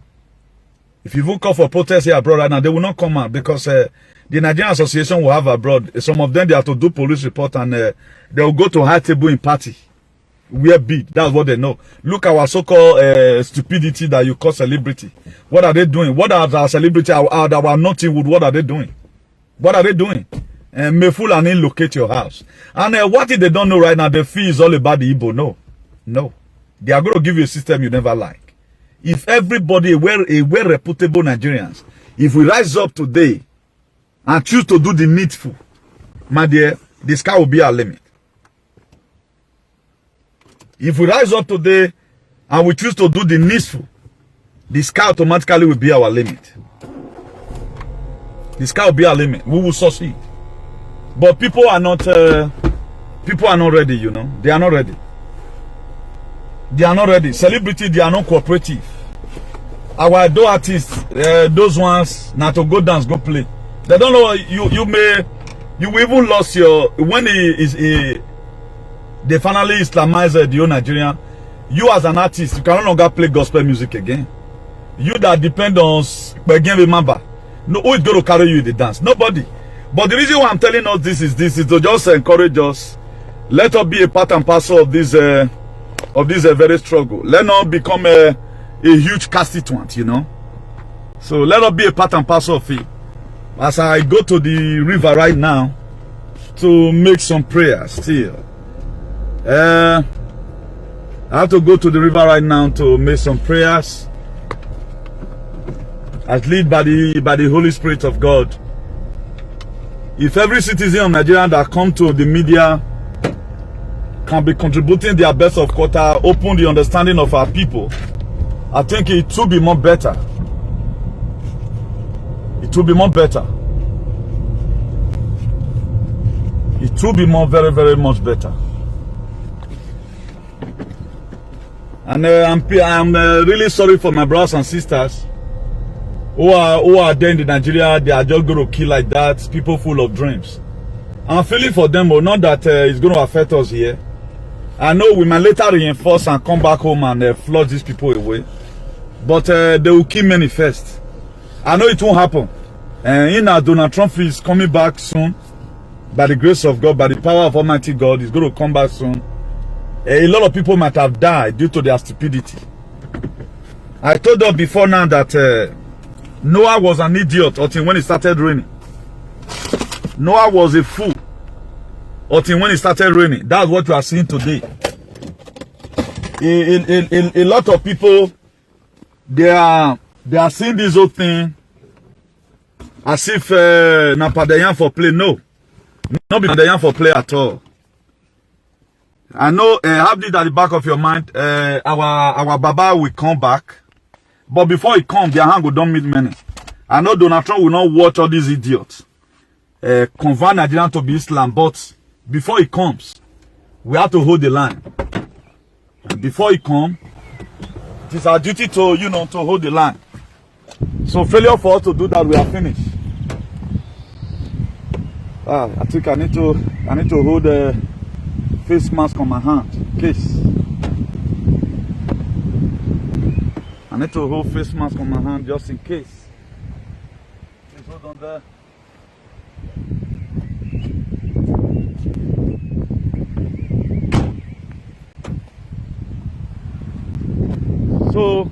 If you even call for protest here abroad right now, they will not come out because the Nigerian Association will have abroad. Some of them, they have to do police report and they will go to high table in party. Wear beat. That's what they know. Look at our so-called stupidity that you call celebrity. What are they doing? What are our celebrity, our Nollywood, what are they doing? What are they doing? May fool and locate your house. And what if they don't know right now? The fee is all about the Igbo. No. No. They are going to give you a system you never like. If everybody, a well-reputable Nigerians, if we rise up today and choose to do the needful, my dear, the sky will be our limit. If we rise up today and we choose to do the needful, the sky automatically will be our limit. The sky will be our limit. We will succeed. But people are not ready, you know. They are not ready. They are not ready. Celebrity, they are not cooperative. Our idol artists, those ones, now to go dance, go play. They don't know, you will even lost your, when they finally Islamize the whole Nigerian, you as an artist, you can no longer play gospel music again. You that depend on, again remember, no, who is going to carry you in the dance? Nobody. But the reason why I'm telling us this is to just encourage us. Let us be a part and parcel of this very struggle. Let not become a huge constituent, you know. So let us be a part and parcel of it. As I go to the river right now to make some prayers still. I have to go to the river right now to make some prayers. As led by the Holy Spirit of God. If every citizen of Nigeria that come to the media can be contributing their best of quarter, open the understanding of our people, I think it will be more better. It will be more better. It will be more very, very much better. And I'm really sorry for my brothers and sisters who are there in Nigeria. They are just going to kill like that. People full of dreams. I'm feeling for them, but not that it's going to affect us here. I know we might later reinforce and come back home and flush these people away. But they will kill many first. I know it won't happen. Donald Trump is coming back soon. By the grace of God, by the power of Almighty God, he's going to come back soon. A lot of people might have died due to their stupidity. I told you before now that Noah was an idiot until when it started raining. Noah was a fool until when it started raining. That's what you are seeing today. A lot of people, they are seeing this whole thing as if Napadeyan for play. No. Not be the for play at all. I know, have this at the back of your mind. Our Baba will come back. But before he comes, their hand will don't meet many. I know Donald Trump will not watch all these idiots. Convert Nigeria to be Islam. But before he comes, we have to hold the line. And before he comes, it is our duty to, to hold the line. So failure for us to do that, we are finished. I think I need to hold a face mask on my hand. Case. I need to hold face mask on my hand just in case. Please hold on there. So,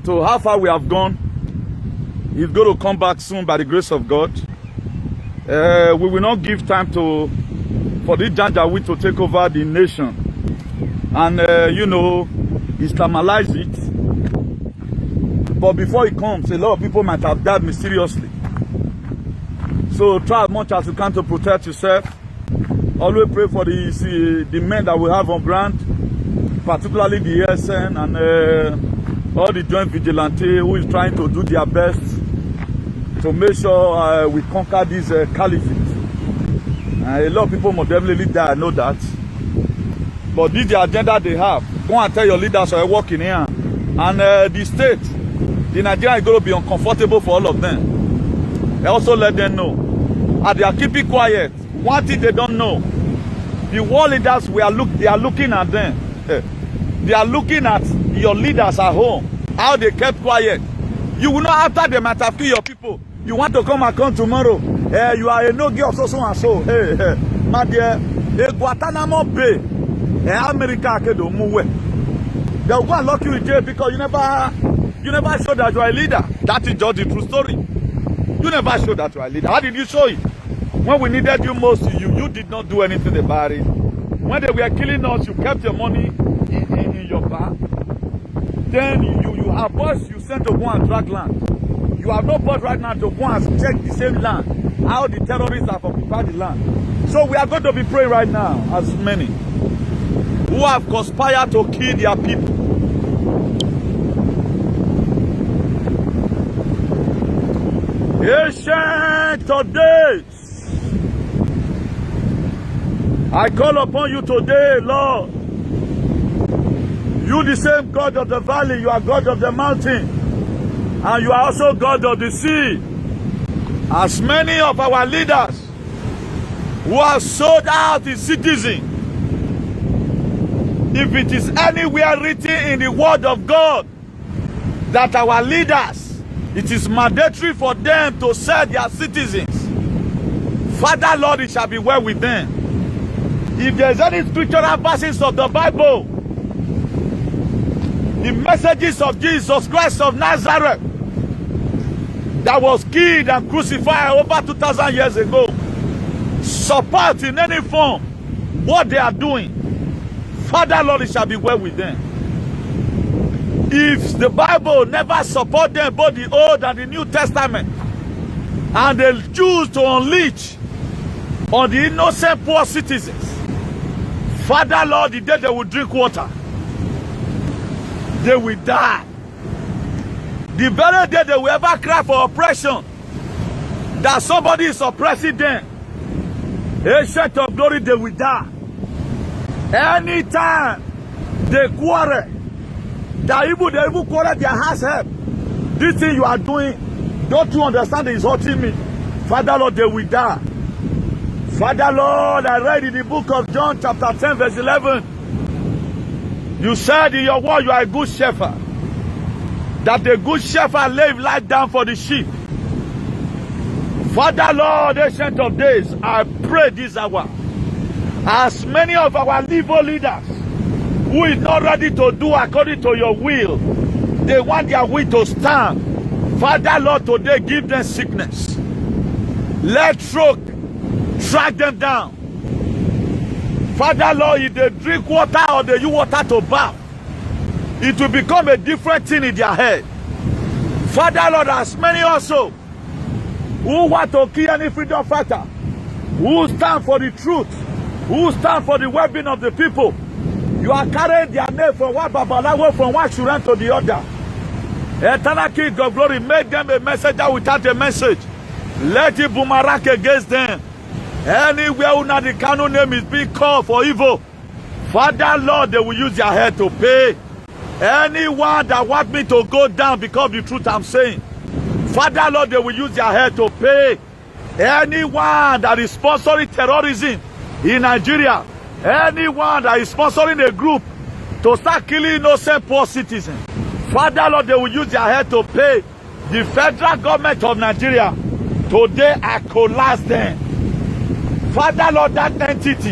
to how far we have gone, he's going to come back soon by the grace of God. We will not give time for this Janjaweed to take over the nation and, Islamalize it. But before he comes, a lot of people might have died mysteriously. So try as much as you can to protect yourself. Always pray for the men that we have on ground, particularly the ASN and all the joint vigilante who is trying to do their best to make sure we conquer this caliphate. A lot of people must definitely die, I know that. But this is the agenda they have. Go and tell your leaders are working here. And the state, the Nigeria is going to be uncomfortable for all of them. I also let them know. And they are keeping quiet. One thing they don't know. The world leaders, they are looking at them. They are looking at your leaders at home. How they kept quiet. You will not, after they might have killed your people. You want to come and come tomorrow. You are a no-girl so and so. My dear, Guantanamo Bay, America, they will go and lock you in jail because you never showed that you are a leader. That is just the true story. You never showed that you are a leader. How did you show it? When we needed you most, you did not do anything about it. When they were killing us, you kept your money in your bank. Then you have boys you sent to go and drag land. You have no boss right now to go and check the same land. How the terrorists have occupied the land. So we are going to be praying right now, as many who have conspired to kill their people. Ancient of days, I call upon you today, Lord. You the same God of the valley, you are God of the mountain, and you are also God of the sea. As many of our leaders who have sold out the citizen, if it is anywhere written in the word of God that our leaders, it is mandatory for them to sell their citizens, Father Lord, it shall be well with them. If there is any scriptural verses of the Bible, the messages of Jesus Christ of Nazareth that was killed and crucified over 2,000 years ago, support in any form what they are doing, Father Lord, it shall be well with them. If the Bible never support them, both the Old and the New Testament, and they choose to unleash on the innocent poor citizens, Father Lord, the day they will drink water, they will die. The very day they will ever cry for oppression, that somebody is oppressing them, Ancient of glory, they will die. Anytime they quarrel, they even quarrel their hands help. This thing you are doing, don't you understand it is hurting me? Father Lord, they will die. Father Lord, I read in the book of John chapter 10 verse 11. You said in your word you are a good shepherd. That the good shepherd lay his life down for the sheep. Father Lord, Ancient of Days, I pray this hour, as many of our evil leaders who is not ready to do according to your will, they want their will to stand. Father Lord, today give them sickness. Let stroke track them down. Father Lord, if they drink water or they use water to bath, it will become a different thing in their head. Father Lord, as many also who want to kill any freedom fighter, who stand for the truth, who stand for the well-being of the people. You are carrying their name from one Babalawo, from one Shuran to the other. Eternal King of Glory, make them a messenger without a message. Let it boomerang against them. Anywhere una the Kanu name is being called for evil, Father Lord, they will use their head to pay. Anyone that want me to go down because of the truth I'm saying, Father Lord, they will use their head to pay. Anyone that is sponsoring terrorism in Nigeria, anyone that is sponsoring a group to start killing innocent poor citizens, Father Lord, they will use their head to pay. The federal government of Nigeria, today I collapse them. Father Lord, that entity,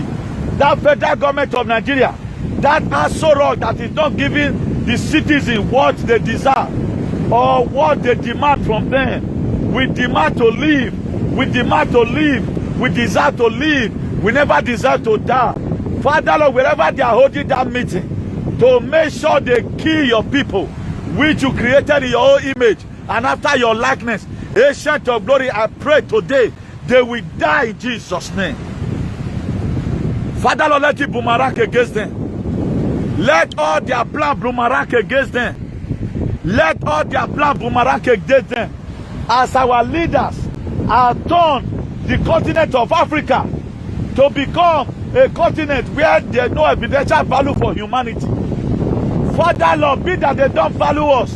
that federal government of Nigeria, that Aso Rock that is not giving the citizens what they deserve or what they demand from them. We demand to live. We demand to live. We desire to live. We never desire to die. Father Lord, wherever they are holding that meeting, to make sure they kill your people, which you created in your own image and after your likeness. Ancient of Glory, I pray today they will die in Jesus' name. Father Lord, let it boomerang against them. Let all their plan boomerang against them. Let all their plan boomerang against them. As our leaders are turned the continent of Africa to become a continent where there is no evidential value for humanity. Father Lord, be that they don't value us,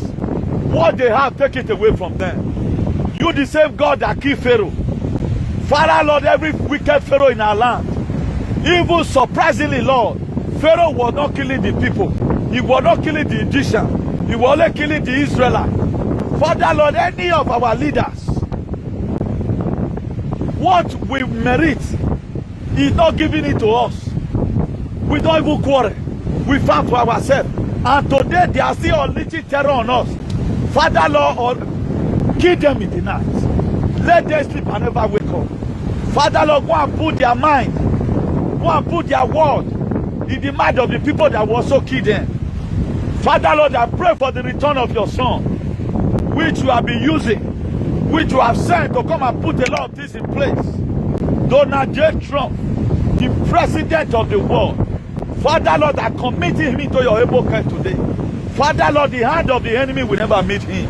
what they have, take it away from them. You the same God that killed Pharaoh. Father Lord, every wicked Pharaoh in our land, even surprisingly, Lord, Pharaoh was not killing the people. He was not killing the Egyptians. He was only killing the Israelites. Father Lord, any of our leaders, what we merit is not giving it to us. We don't even quarrel. We fight for ourselves. And today they are still unleashing terror on us. Father Lord, kill them in the night. Let them sleep and never wake up. Father Lord, go and put their mind, go and put their word in the mind of the people that will also kill them. Father Lord, I pray for the return of your son, which you have been using, which you have sent to come and put a lot of things in place. Donald J. Trump, the president of the world. Father Lord, I commit him into your able care today. Father Lord, the hand of the enemy will never meet him.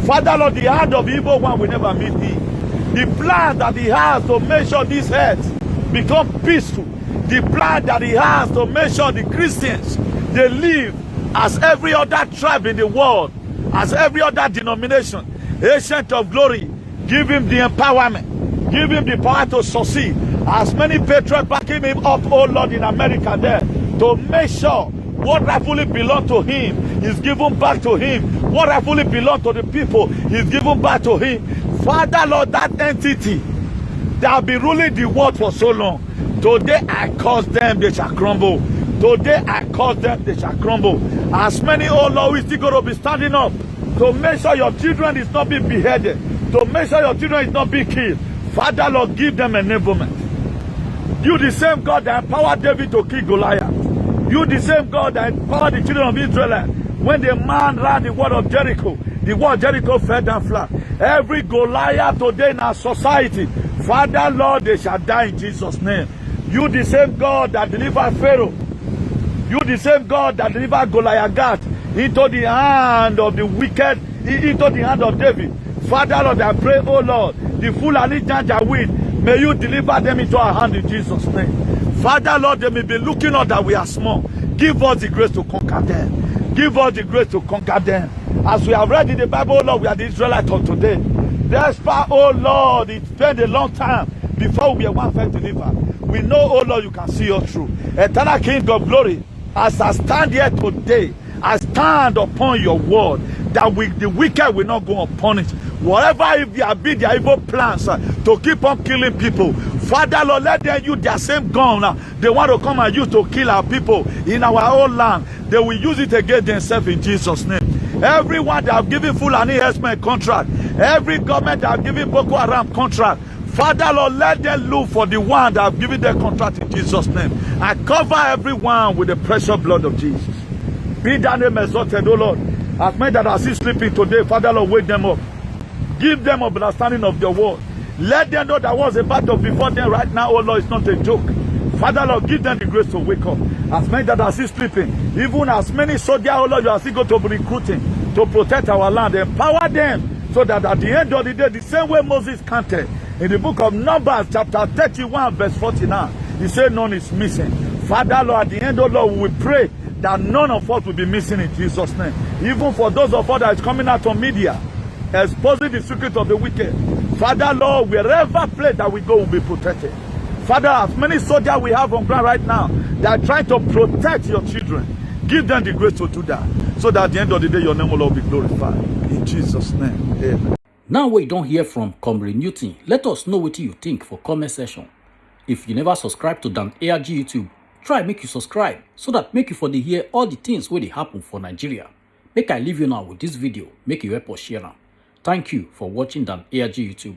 Father Lord, the hand of the evil one will never meet him. The plan that he has to make sure this earth become peaceful. The plan that he has to make sure the Christians, they live as every other tribe in the world, as every other denomination. Ancient of Glory, give him the empowerment. Give him the power to succeed. As many patriots backing him up, oh Lord, in America there, to make sure what rightfully belongs to him is given back to him. What rightfully belongs to the people is given back to him. Father Lord, that entity that have been ruling the world for so long, today I curse them, they shall crumble. Today I curse them, they shall crumble. As many, oh Lord, we still going to be standing up to make sure your children is not being beheaded, to make sure your children is not being killed. Father Lord, give them enablement. You the same God that empowered David to kill Goliath. You the same God that empowered the children of Israel when the man ran the wall of Jericho. The wall of Jericho fell down flat. Every Goliath today in our society, Father Lord, they shall die in Jesus' name. You the same God that delivered Pharaoh. You the same God that delivered Goliath into the hand of the wicked, into the hand of David. Father Lord, I pray, oh Lord, the Fulani Janjaweed, may you deliver them into our hand in Jesus' name. Father Lord, they may be looking up that we are small. Give us the grace to conquer them. Give us the grace to conquer them. As we have read in the Bible, oh Lord, we are the Israelites of today. Despite, oh Lord, it spent a long time before we were one first delivered. We know, oh Lord, you can see us through. Eternal King of Glory, as I stand here today, I stand upon your word that the wicked will not go unpunished. Whatever if there be their evil plans to keep on killing people, Father Lord, let them use their same gun. They want to come and use to kill our people in our own land. They will use it against themselves in Jesus' name. Everyone that have given Fulani herdsmen contract, every government that have given Boko Haram contract, Father Lord, let them look for the one that have given their contract in Jesus' name. I cover everyone with the precious blood of Jesus. Be thy name exalted, O Lord. As many that are still sleeping today, Father Lord, wake them up. Give them understanding of your word. Let them know that what's about to before them right now, oh Lord, it's not a joke. Father, Lord, give them the grace to wake up. As many that are still sleeping, even as many soldiers, oh Lord, you are still going to be recruiting to protect our land. Empower them so that at the end of the day, the same way Moses counted in the book of Numbers, chapter 31, verse 49, he said none is missing. Father, Lord, at the end, oh Lord, we pray that none of us will be missing in Jesus' name. Even for those of us that is coming out on media, exposing the secret of the wicked. Father, Lord, wherever place that we go will be protected. Father, as many soldiers we have on ground right now, they are trying to protect your children. Give them the grace to do that, so that at the end of the day, your name will all be glorified. In Jesus' name, amen. Now we don't hear from Comrade Newton. Let us know what you think for comment section. If you never subscribe to Dan ARG YouTube, try make you subscribe so that make you for the hear all the things where they happen for Nigeria. Make I leave you now with this video. Make you help us share now. Thank you for watching Dan ARG YouTube.